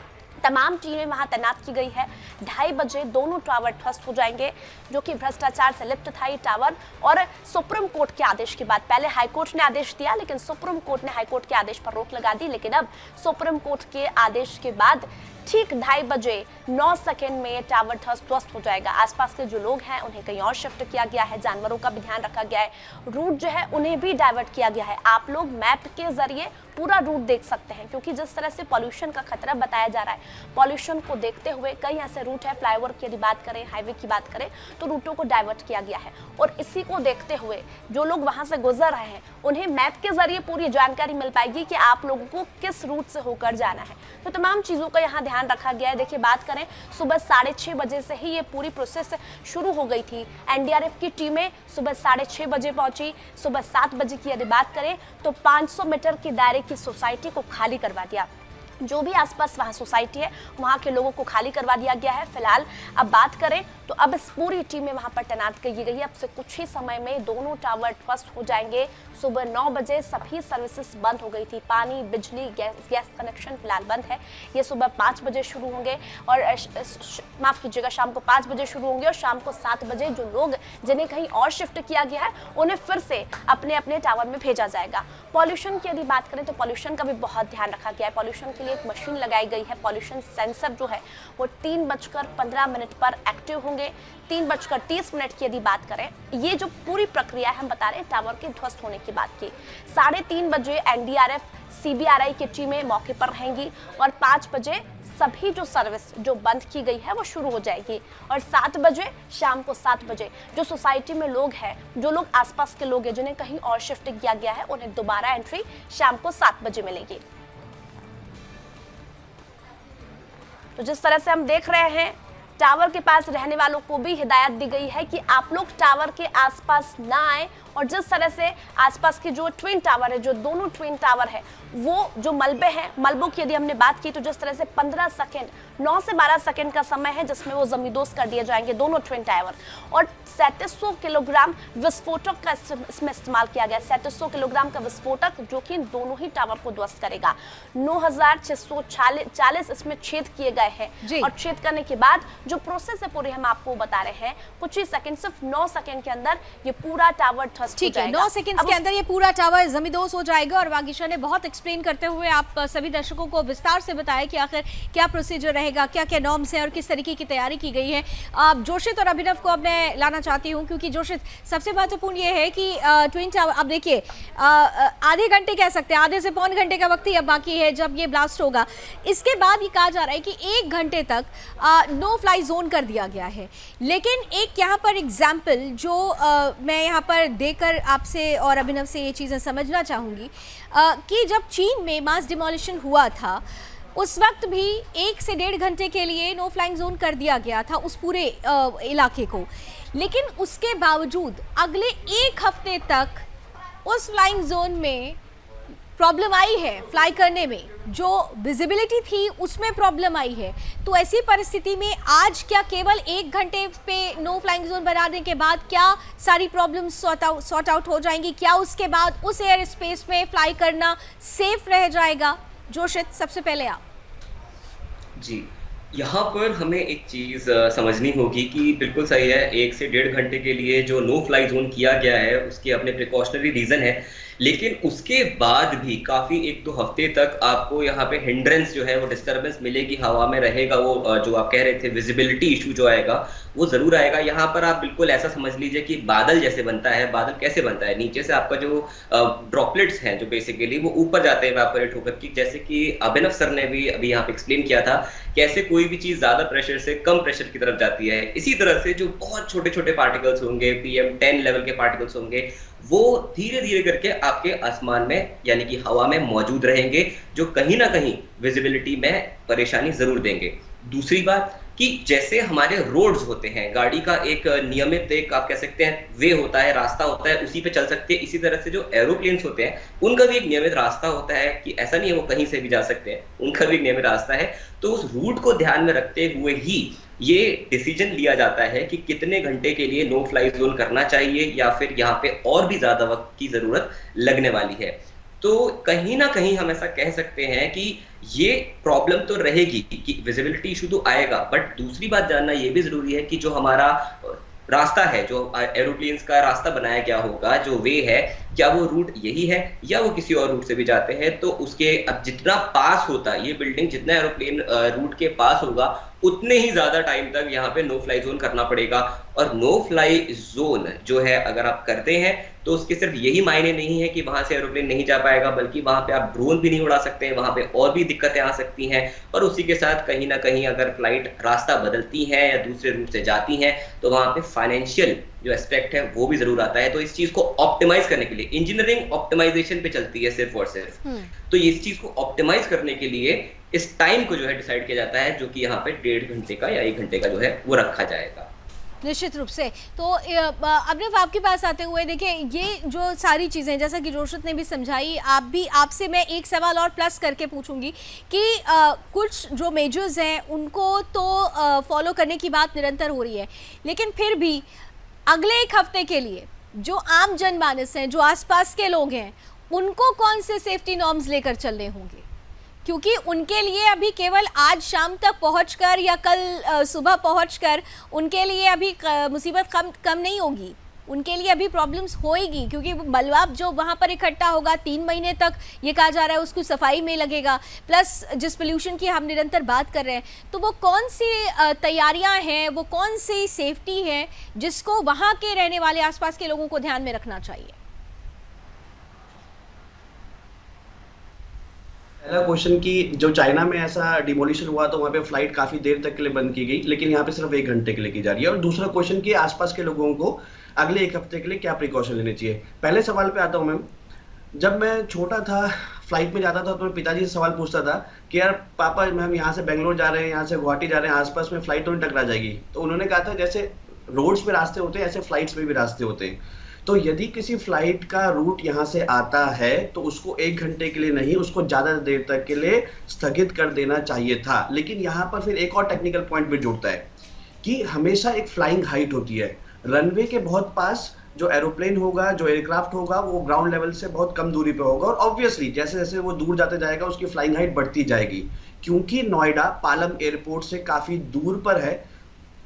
तमाम टीमें वहां तैनात की गई है। 2:30 बजे दोनों टावर ध्वस्त हो जाएंगे, जो कि भ्रष्टाचार से लिप्त था ये टावर। और सुप्रीम कोर्ट के आदेश के बाद, पहले हाईकोर्ट ने आदेश दिया लेकिन सुप्रीम कोर्ट ने हाईकोर्ट के आदेश पर रोक लगा दी, लेकिन अब सुप्रीम कोर्ट के आदेश के बाद ठीक 2:30 बजे 9 सेकंड में टावर ध्वस्त हो जाएगा। आसपास के जो लोग हैं उन्हें कहीं और शिफ्ट किया गया है, जानवरों का भी ध्यान रखा गया है, रूट जो है उन्हें भी डाइवर्ट किया गया है। आप लोग मैप के जरिए पूरा रूट देख सकते हैं, क्योंकि जिस तरह से पॉल्यूशन का खतरा बताया जा रहा है, पॉल्यूशन को देखते हुए कई ऐसे रूट है, फ्लाईओवर की यदि बात करें, हाईवे की बात करें, तो रूटों को डाइवर्ट किया गया है। और इसी को देखते हुए जो लोग वहां से गुजर रहे हैं उन्हें मैप के जरिए पूरी जानकारी मिल पाएगी कि आप लोगों को किस रूट से होकर जाना है। तो तमाम चीजों का यहाँ ध्यान रखा गया है। देखिए, बात करें सुबह 6:30 बजे से ही ये पूरी प्रोसेस शुरू हो गई थी। एनडीआरएफ की टीमें सुबह 6:30 बजे पहुंची। सुबह 7 बजे की यदि बात करें तो 500 मीटर के दायरे की सोसाइटी को खाली करवा दिया। जो भी आसपास वहाँ सोसाइटी है वहाँ के लोगों को खाली करवा दिया गया है। फिलहाल अब बात करें तो अब इस पूरी टीम में वहाँ पर तैनात की गई है। अब से कुछ ही समय में दोनों टावर ध्वस्त हो जाएंगे। सुबह 9 बजे सभी सर्विसेज बंद हो गई थी। पानी, बिजली, गैस कनेक्शन फिलहाल बंद है। ये सुबह 5 बजे शुरू होंगे और माफ कीजिएगा, शाम को 5 बजे शुरू होंगे और शाम को 7 बजे जो लोग जिन्हें कहीं और शिफ्ट किया गया है उन्हें फिर से अपने अपने टावर में भेजा जाएगा। पॉल्यूशन की यदि बात करें तो पॉल्यूशन का भी बहुत ध्यान रखा गया है। पॉल्यूशन के लिए एक मशीन लगाई गई है। पॉल्यूशन सेंसर जो है वो 3:15 पर एक्टिव होंगे। 3:30 की यदि बात करें, ये जो पूरी प्रक्रिया है हम बता रहे हैं टावर के ध्वस्त होने की बात की। 3:30 बजे एनडीआरएफ, सीबीआरआई की टीमें मौके पर रहेंगी और 5 बजे सभी जो सर्विस जो बंद की गई है वो शुरू हो जाएगी। और 7 बजे, शाम को 7 बजे जो सोसाइटी में लोग हैं, जो लोग आसपास के लोग हैं जिन्हें कहीं और शिफ्ट किया गया है, उन्हें दोबारा एंट्री शाम को 7 बजे मिलेगी। तो जिस तरह से हम देख रहे हैं, टावर के पास रहने वालों को भी हिदायत दी गई है कि आप लोग टावर के आसपास ना आए। और जिस तरह से आसपास की जो ट्विन टावर है, जो दोनों ट्विन टावर है, वो जो मलबे हैं, मलबों की यदि हमने बात की तो जिस तरह से 15 सेकंड, 9 से 12 सेकंड का समय है जिसमें वो जमींदोज कर दिए जाएंगे दोनों ट्विन टावर। और 3700 किलोग्राम विस्फोटक का इसमें इस्तेमाल किया गया। 3700 किलोग्राम का विस्फोटक जो कि दोनों ही टावर को ध्वस्त करेगा। 9640 इसमें छेद किए गए हैं और छेद करने के बाद जो प्रोसेस है पूरी हम आपको बता रहे हैं, कुछ ही सेकंड, सिर्फ 9 सेकंड के अंदर ये पूरा टावर ध्वस्त हो जाएगा। 9 सेकंड के अंदर ये पूरा टावर जमींदोज हो जाएगा। और वागीशा ने बहुत एक्सप्लेन करते हुए आप सभी दर्शकों को विस्तार से बताया कि आखिर क्या प्रोसीजर रहेगा, क्या क्या नॉर्म्स हैं और किस तरीके की तैयारी की गई है। जोशित और अभिनव को अब मैं लाना चाहती हूँ, क्योंकि जोशित, सबसे महत्वपूर्ण ये है कि ट्विन टावर, अब देखिए आधे घंटे कह सकते हैं, आधे से पौन घंटे का वक्त ही अब बाकी है जब ये ब्लास्ट होगा। इसके बाद ये कहा जा रहा है कि 1 घंटे तक नो फ्लाई जोन कर दिया गया है। लेकिन एक यहाँ पर एग्जाम्पल जो मैं यहाँ पर देकर आपसे और अभिनव से ये चीज़ें समझना चाहूँगी कि जब चीन में मास डिमोलिशन हुआ था उस वक्त भी 1 से 1.5 घंटे के लिए नो फ्लाइंग जोन कर दिया गया था उस पूरे इलाके को। लेकिन उसके बावजूद अगले 1 हफ्ते तक उस फ्लाइंग जोन में प्रॉब्लम आई है, फ्लाई करने में जो विजिबिलिटी थी उसमें प्रॉब्लम आई है। तो ऐसी परिस्थिति में आज क्या केवल 1 घंटे पे नो फ्लाइंग जोन बनाने के बाद क्या सारी प्रॉब्लम्स सॉर्ट आउट हो जाएंगी? क्या उसके बाद उस एयर स्पेस में फ्लाई करना सेफ रह जाएगा? जोशित, सबसे पहले आप। जी, यहाँ पर हमें एक चीज़ समझनी होगी कि बिल्कुल सही है, 1 से 1.5 घंटे के लिए जो नो फ्लाई जोन किया गया है उसके अपने प्रिकॉशनरी रीज़न है। लेकिन उसके बाद भी काफी 1-2 हफ्ते तक आपको यहाँ पे हिंड्रेंस जो है वो डिस्टर्बेंस मिलेगी, हवा में रहेगा वो जो आप कह रहे थे विजिबिलिटी इशू जो आएगा वो जरूर आएगा। यहाँ पर आप बिल्कुल ऐसा समझ लीजिए कि बादल जैसे बनता है। बादल कैसे बनता है? नीचे से आपका जो ड्रॉपलेट्स हैं जो बेसिकली वो ऊपर जाते हैं इवेपोरेट होकर की, जैसे कि अभिनव सर ने भी अभी यहाँ पे एक्सप्लेन किया था कैसे कोई भी चीज ज्यादा प्रेशर से कम प्रेशर की तरफ जाती है। इसी तरह से जो बहुत छोटे छोटे पार्टिकल्स होंगे, PM10 लेवल के पार्टिकल्स होंगे, वो धीरे धीरे करके आपके आसमान में यानी कि हवा में मौजूद रहेंगे, जो कहीं ना कहीं विजिबिलिटी में परेशानी जरूर देंगे। दूसरी बात कि जैसे हमारे रोड्स होते हैं, गाड़ी का एक नियमित एक आप कह सकते हैं वे होता है, रास्ता होता है, उसी पे चल सकते हैं। इसी तरह से जो एरोप्लेन्स होते हैं उनका भी एक नियमित रास्ता होता है कि ऐसा नहीं है वो कहीं से भी जा सकते हैं, उनका भी एक नियमित रास्ता है। तो उस रूट को ध्यान में रखते हुए ही ये डिसीजन लिया जाता है कि कितने घंटे के लिए नो फ्लाई जोन करना चाहिए या फिर यहाँ पे और भी ज्यादा वक्त की जरूरत लगने वाली है। तो कहीं ना कहीं हम ऐसा कह सकते हैं कि ये प्रॉब्लम तो रहेगी कि विजिबिलिटी इशू तो आएगा, बट दूसरी बात जानना ये भी जरूरी है कि जो हमारा रास्ता है, जो एरोप्लेन्स का रास्ता बनाया गया होगा, जो वे है, क्या वो रूट यही है या वो किसी और रूट से भी जाते हैं। तो उसके अब जितना पास होता ये बिल्डिंग, जितना एरोप्लेन रूट के पास होगा, उतने ही ज्यादा टाइम तक यहाँ पे नो फ्लाई जोन करना पड़ेगा। और नो फ्लाई जोन जो है अगर आप करते हैं तो उसके सिर्फ यही मायने नहीं है कि वहां से एरोप्लेन नहीं जा पाएगा, बल्कि वहां पे आप ड्रोन भी नहीं उड़ा सकते हैं, वहां पे और भी दिक्कतें आ सकती हैं। और उसी के साथ कहीं ना कहीं अगर फ्लाइट रास्ता बदलती है या दूसरे रूट से जाती हैं तो वहां पे फाइनेंशियल जो एस्पेक्ट है वो भी जरूर आता है। तो इस चीज को ऑप्टिमाइज करने के लिए इंजीनियरिंग ऑप्टिमाइजेशन पे चलती है सिर्फ और सिर्फ। तो इस चीज को ऑप्टिमाइज करने के लिए इस टाइम को जो है डिसाइड किया जाता है, जो कि यहाँ पे 1.5 घंटे का या 1 घंटे का जो है वो रखा जाएगा। निश्चित रूप से। तो अभिनव आपके पास आते हुए देखिए, ये जो सारी चीज़ें जैसा कि रोशत ने भी समझाई, आपसे मैं एक सवाल और प्लस करके पूछूंगी कि कुछ जो मेजर्स हैं उनको तो फॉलो करने की बात निरंतर हो रही है, लेकिन फिर भी अगले एक हफ्ते के लिए जो आम जनमानस हैं, जो आसपास के लोग हैं, उनको कौन से सेफ्टी नॉर्म्स लेकर चलने होंगे? क्योंकि उनके लिए अभी केवल आज शाम तक पहुंचकर या कल सुबह पहुंचकर उनके लिए अभी मुसीबत कम नहीं होगी, उनके लिए अभी प्रॉब्लम्स होएगी, क्योंकि मलबा जो वहाँ पर इकट्ठा होगा 3 महीने तक ये कहा जा रहा है उसको सफाई में लगेगा, प्लस जिस पोल्यूशन की हम निरंतर बात कर रहे हैं, तो वो कौन सी तैयारियां हैं, वो कौन सी सेफ्टी है जिसको वहाँ के रहने वाले आसपास के लोगों को ध्यान में रखना चाहिए? पहला क्वेश्चन कि जो चाइना में ऐसा डिमोलिशन हुआ तो वहाँ पे फ्लाइट काफी देर तक के लिए बंद की गई, लेकिन यहाँ पे सिर्फ 1 घंटे के लिए की जा रही है। और दूसरा क्वेश्चन कि आसपास के लोगों को अगले 1 हफ्ते के लिए क्या प्रिकॉशन लेने चाहिए। पहले सवाल पे आता हूँ मैम। जब मैं छोटा था, फ्लाइट में जाता था तो मैं पिताजी से सवाल पूछता था कि यार पापा, हम यहाँ से बेंगलोर जा रहे हैं, यहाँ से गुवाहाटी जा रहे हैं, आसपास में फ्लाइट तो नहीं टकरा जाएगी? तो उन्होंने कहा था जैसे रोड्स पे रास्ते होते हैं ऐसे फ्लाइट्स में भी रास्ते होते हैं। तो यदि किसी फ्लाइट का रूट यहाँ से आता है तो उसको 1 घंटे के लिए नहीं, उसको ज्यादा देर तक के लिए स्थगित कर देना चाहिए था। लेकिन यहाँ पर फिर एक और टेक्निकल पॉइंट भी जुड़ता है कि हमेशा एक फ्लाइंग हाइट होती है। रनवे के बहुत पास जो एरोप्लेन होगा, जो एयरक्राफ्ट होगा, वो ग्राउंड लेवल से बहुत कम दूरी पे होगा, और ऑब्वियसली जैसे जैसे वो दूर जाते जाएगा उसकी फ्लाइंग हाइट बढ़ती जाएगी। क्योंकि नोएडा पालम एयरपोर्ट से काफी दूर पर है,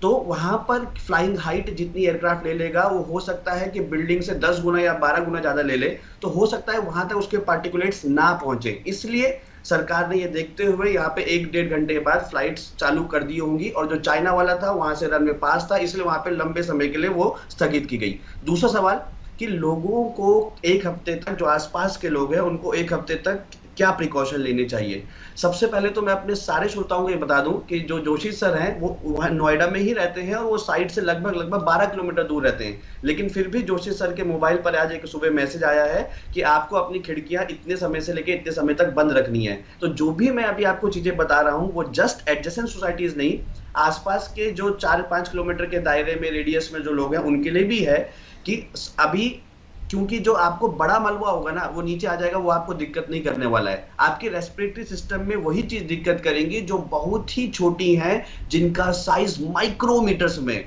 तो वहां पर फ्लाइंग हाइट जितनी एयरक्राफ्ट ले लेगा वो हो सकता है कि बिल्डिंग से 10 गुना या 12 गुना ज्यादा ले ले, तो हो सकता है वहां तक उसके पार्टिकुलेट्स ना पहुंचे। इसलिए सरकार ने ये देखते हुए यहाँ पे 1-1.5 घंटे बाद फ्लाइट्स चालू कर दी होंगी, और जो चाइना वाला था वहां से रनवे पास था, इसलिए वहां पे लंबे समय के लिए वो स्थगित की गई। दूसरा सवाल कि लोगों को 1 हफ्ते तक, जो आसपास के लोग हैं उनको 1 हफ्ते तक क्या प्रिकॉशन लेने चाहिए। सबसे पहले तो मैं अपने सारे श्रोताओं को ये बता दूं कि जो जोशी सर हैं वो वहाँ नोएडा में ही रहते हैं और वो साइट से लगभग 12 किलोमीटर दूर रहते हैं, लेकिन फिर भी जोशी सर के मोबाइल पर आज एक सुबह मैसेज आया है कि आपको अपनी खिड़कियां इतने समय से लेकर इतने समय तक बंद रखनी है। तो जो भी मैं अभी आपको चीजें बता रहा हूँ वो जस्ट एडजेसेंट सोसाइटीज नहीं, आसपास के जो 4-5 किलोमीटर के दायरे में, रेडियस में जो लोग हैं उनके लिए भी है कि अभी, क्योंकि जो आपको बड़ा मलबा होगा ना वो नीचे आ जाएगा, वो आपको दिक्कत नहीं करने वाला है। आपके रेस्पिरेटरी सिस्टम में वही चीज दिक्कत करेंगी जो बहुत ही छोटी हैं, जिनका साइज माइक्रोमीटर्स में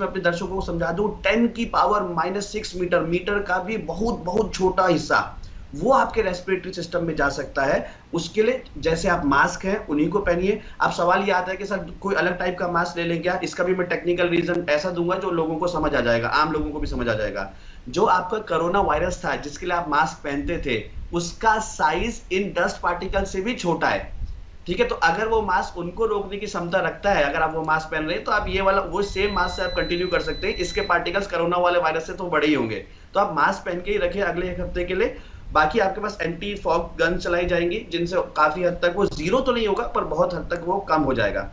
अपने दर्शकों को समझा दूं, 10⁻⁻⁶ मीटर का भी बहुत बहुत छोटा हिस्सा वो आपके रेस्पिरेटरी सिस्टम में जा सकता है। उसके लिए जैसे आप मास्क हैं उन्हीं को पहनिए। अब सवाल ये आता है कि सर कोई अलग टाइप का मास्क ले लें क्या? इसका भी मैं टेक्निकल रीजन ऐसा दूंगा जो लोगों को समझ आ जाएगा, आम लोगों को भी समझ आ जाएगा। जो आपका कोरोना वायरस था जिसके लिए आप मास्क पहनते थे, उसका साइज इन डस्ट पार्टिकल से भी छोटा है। ठीक है, तो अगर वो मास्क उनको रोकने की क्षमता रखता है, अगर आप वो मास्क पहन रहे हैं, तो आप ये वाला वो सेम मास्क से आप कंटिन्यू कर सकते हैं। इसके पार्टिकल्स कोरोना वाले वायरस से तो बड़े ही होंगे, तो आप मास्क पहन के ही रखिए अगले 1 हफ्ते के लिए। बाकी आपके पास एंटी फॉग गन चलाई जाएंगी, जिनसे काफी हद तक वो जीरो तो नहीं होगा, पर बहुत हद तक वो कम हो जाएगा।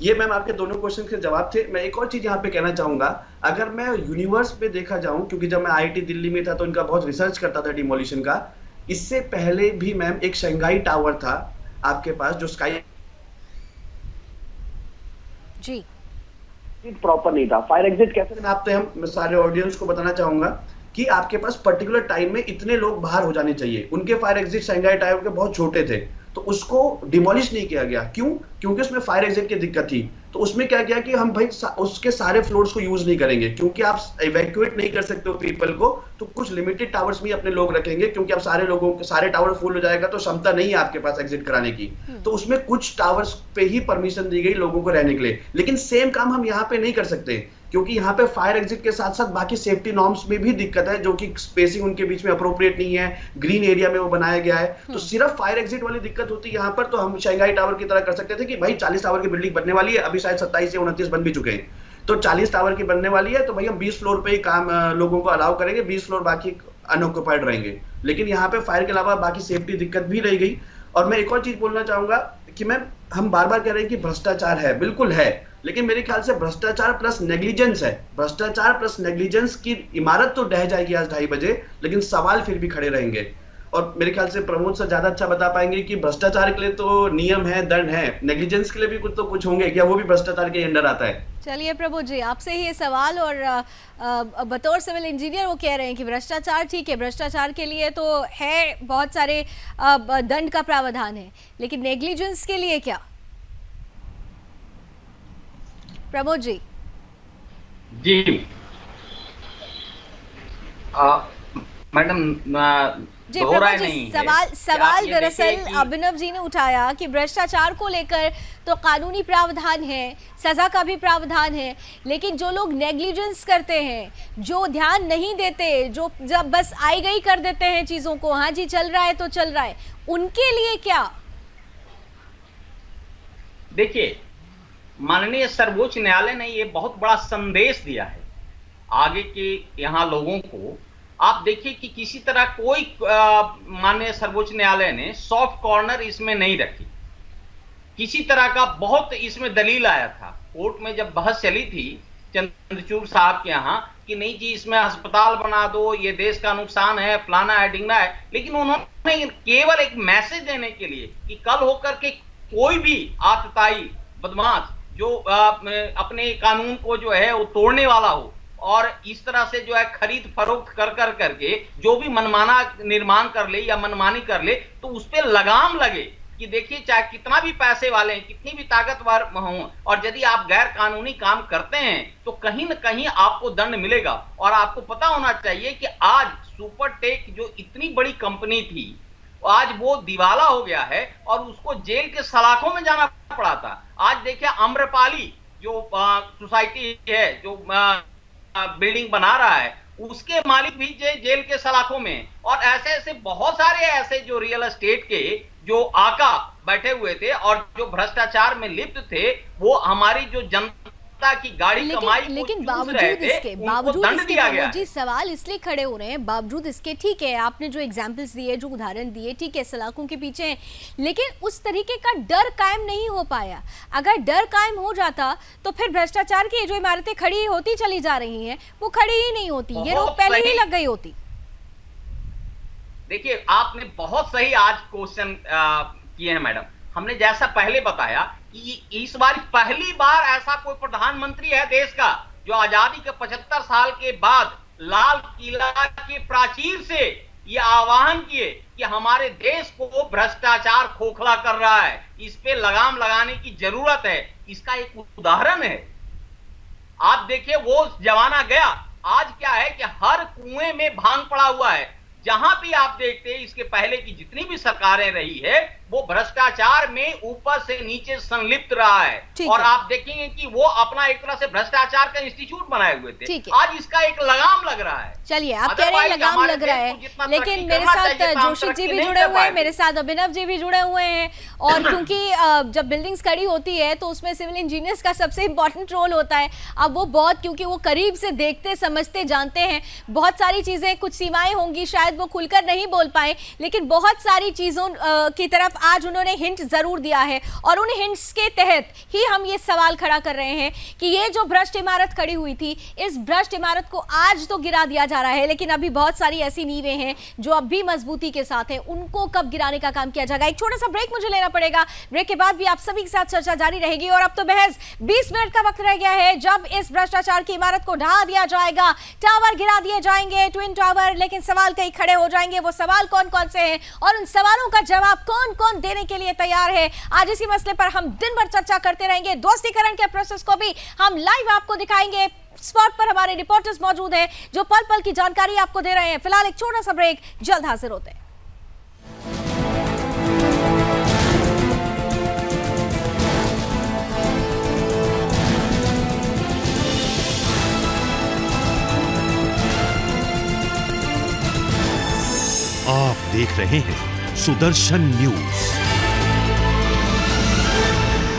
ये मैम आपके दोनों क्वेश्चन के जवाब थे। मैं एक और चीज यहाँ पे कहना चाहूंगा, अगर मैं यूनिवर्स पे देखा जाऊं, क्योंकि जब मैं आईआईटी दिल्ली में था तो इनका बहुत रिसर्च करता था डिमोलिशन का, इससे पहले भी मैम एक शंघाई टावर था आपके पास जो स्काई जी प्रॉपर नहीं था। फायर एग्जिट कैसे नापते हैं हम, मैं सारे ऑडियंस को बताना चाहूंगा कि आपके पास पर्टिकुलर टाइम में इतने लोग बाहर हो जाने चाहिए। उनके फायर एग्जिट शंघाई टावर के बहुत छोटे थे, तो उसको डिमोलिश नहीं किया गया। क्यों? क्योंकि उसमें फायर एग्जिट की दिक्कत थी। तो उसमें क्या किया कि हम भाई उसके सारे फ्लोर्स को यूज नहीं करेंगे, क्योंकि आप इवैक्यूएट नहीं कर सकते हो पीपल को, तो कुछ लिमिटेड टावर्स में अपने लोग रखेंगे, क्योंकि अब सारे लोगों के सारे टावर फुल हो जाएगा तो क्षमता नहीं है आपके पास एग्जिट कराने की। तो उसमें कुछ टावर्स पे ही परमिशन दी गई लोगों को रहने के लिए। लेकिन सेम काम हम यहाँ पे नहीं कर सकते, क्योंकि यहाँ पे फायर एग्जिट के साथ साथ बाकी सेफ्टी नॉर्म्स में भी दिक्कत है, जो कि स्पेसिंग उनके बीच में अप्रोप्रिएट नहीं है, ग्रीन एरिया में वो बनाया गया है। तो सिर्फ फायर एग्जिट वाली दिक्कत होती है यहाँ पर। तो हम शंघाई टावर की तरह कर सकते थे कि भाई 40 टावर की बिल्डिंग बनने वाली है, अभी शायद 27 या 29 बन भी चुके हैं, तो 40 टावर की बनने वाली है, तो भाई हम 20 फ्लोर पे ही काम लोगों को अलाउ करेंगे, 20 फ्लोर बाकी अनऑक्युपाइड रहेंगे। लेकिन यहाँ पे फायर के अलावा बाकी सेफ्टी दिक्कत भी रह गई। और मैं एक और चीज बोलना चाहूंगा कि मैम हम बार बार कह रहे हैं कि भ्रष्टाचार है, बिल्कुल है, लेकिन मेरे ख्याल से भ्रष्टाचार प्लस नेग्लिजेंस है। भ्रष्टाचार प्लस नेग्लिजेंस की इमारत तो ढह जाएगी आज 2:30 बजे, लेकिन सवाल फिर भी खड़े रहेंगे। और मेरे ख्याल से प्रमोद से ज्यादा अच्छा बता पाएंगे कि भ्रष्टाचार के लिए तो नियम है, दंड है, नेग्लिजेंस के लिए भी कुछ तो कुछ होंगे क्या? वो भी भ्रष्टाचार के अंडर आता है। चलिए प्रमोद जी, आपसे ही ये सवाल, और बतौर सिविल इंजीनियर वो कह रहे हैं कि भ्रष्टाचार ठीक है, भ्रष्टाचार के लिए तो है बहुत सारे दंड का प्रावधान है, लेकिन नेग्लिजेंस के लिए क्या? प्रमोद जी। जी मैडम जी प्रमोद जी, सवाल दरअसल अभिनव जी ने उठाया कि भ्रष्टाचार को लेकर तो कानूनी प्रावधान है, सजा का भी प्रावधान है, लेकिन जो लोग नेग्लिजेंस करते हैं, जो ध्यान नहीं देते, जो जब बस आई गई कर देते हैं चीजों को, हाँ जी चल रहा है तो चल रहा है, उनके लिए क्या? देखिए, माननीय सर्वोच्च न्यायालय ने ये बहुत बड़ा संदेश दिया है आगे के यहाँ लोगों को। आप देखिए कि किसी तरह कोई माननीय सर्वोच्च न्यायालय ने सॉफ्ट कॉर्नर इसमें नहीं रखी। किसी तरह का बहुत इसमें दलील आया था कोर्ट में, जब बहस चली थी चंद्रचूड़ साहब के यहाँ कि नहीं जी इसमें अस्पताल बना दो, ये देश का नुकसान है, फलाना है, ढिंगना है, लेकिन उन्होंने केवल एक मैसेज देने के लिए कि कल होकर के कोई भी आतताई बदमाश जो अपने कानून को जो है वो तोड़ने वाला हो और इस तरह से जो है खरीद फरोख्त कर करके जो भी मनमाना निर्माण कर ले या मनमानी कर ले, तो उस पर लगाम लगे कि देखिए चाहे कितना भी पैसे वाले हैं, कितनी भी ताकतवर हों, और यदि आप गैर कानूनी काम करते हैं तो कहीं ना कहीं आपको दंड मिलेगा। और आपको पता होना चाहिए कि आज सुपरटेक जो इतनी बड़ी कंपनी थी, आज वो दिवाला हो गया है और उसको जेल के सलाखों में जाना पड़ा था। आज देखिए आम्रपाली जो सोसाइटी है, जो बिल्डिंग बना रहा है, उसके मालिक भी जेल के सलाखों में। और ऐसे ऐसे बहुत सारे ऐसे जो रियल एस्टेट के जो आका बैठे हुए थे और जो भ्रष्टाचार में लिप्त थे, वो हमारी जो जनता की गाड़ी कमाई लेकिन बावजूद इसके जी सवाल इसलिए खड़े हो रहे हैं, बावजूद इसके, ठीक है आपने जो एग्जांपल्स दिए, जो उदाहरण दिए, ठीक है सलाखों के पीछे हैं, लेकिन उस तरीके का डर कायम नहीं हो पाया। अगर डर कायम हो जाता तो फिर भ्रष्टाचार की जो इमारतें खड़ी होती चली जा रही हैं वो खड़ी ही नहीं होती, ये रोक पहले ही लग गई होती। देखिए आपने बहुत सही आज क्वेश्चन किए हैं मैडम। हमने जैसा पहले बताया कि इस बार पहली बार ऐसा कोई प्रधानमंत्री है देश का जो आजादी के 75 साल के बाद लाल किला के प्राचीर से ये आह्वान किए कि हमारे देश को भ्रष्टाचार खोखला कर रहा है, इस पे लगाम लगाने की जरूरत है। इसका एक उदाहरण है, आप देखिए वो जमाना गया। आज क्या है कि हर कुएं में भांग पड़ा हुआ है। जहां भी आप देखते हैं, इसके पहले की जितनी भी सरकारें रही है वो भ्रष्टाचार में ऊपर से नीचे संलिप्त रहा है। ठीक और है। आप देखेंगे कि वो अपना एक तरह से भ्रष्टाचार का इंस्टीट्यूट बनाए हुए थे, ठीक है। आज इसका एक लगाम लग रहा है। चलिए, आप कह रहे हैं Otherwise, लगाम हमारे लग रहा देश है, को जितना लेकिन तरक्की मेरे करना साथ चाहिए, जितना हम जोशी जी तरक्की भी नहीं जुड़े कर हुए हैं, पाएंगे। मेरे साथ अभिनव जी भी जुड़े हुए हैं। और क्योंकि जब बिल्डिंग्स खड़ी होती है तो उसमें सिविल इंजीनियर्स का सबसे इंपॉर्टेंट रोल होता है। अब वो बहुत, क्योंकि वो करीब से देखते समझते जानते हैं बहुत सारी चीज़ें, कुछ सीमाएं होंगी शायद वो खुलकर नहीं बोल पाए, लेकिन बहुत सारी चीज़ों की तरफ आज उन्होंने हिंट ज़रूर दिया है। और उन हिंट्स के तहत ही हम ये सवाल खड़ा कर रहे हैं कि ये जो भ्रष्ट इमारत खड़ी हुई थी, इस भ्रष्ट इमारत को आज तो गिरा दिया जा रहा है, लेकिन अभी बहुत सारी ऐसी नींवें हैं जो अब भी मजबूती के साथ हैं, उनको कब गिराने का काम किया जाएगा। एक छोटा सा ब्रेक मुझे लेना पड़ेगा, ब्रेक के बाद भी आप सभी के साथ चर्चा जारी रहेगी। और अब तो महज 20 मिनट का वक्त रह गया है जब इस भ्रष्टाचार की इमारत को ढा दिया जाएगा, टावर गिरा दिए जाएंगे, ट्विन टावर। लेकिन सवाल कई खड़े हो जाएंगे, वो सवाल कौन कौन से हैं और उन सवालों का जवाब कौन कौन देने के लिए तैयार है। आज इसी मसले पर हम दिन भर चर्चा करते रहेंगे। ध्वस्तीकरण के प्रोसेस को भी हम लाइव आपको दिखाएंगे। स्पॉट पर हमारे रिपोर्टर्स मौजूद हैं जो पल पल की जानकारी आपको दे रहे हैं। फिलहाल एक छोटा सा ब्रेक, जल्द हाजिर होते हैं। आप देख रहे हैं सुदर्शन न्यूज।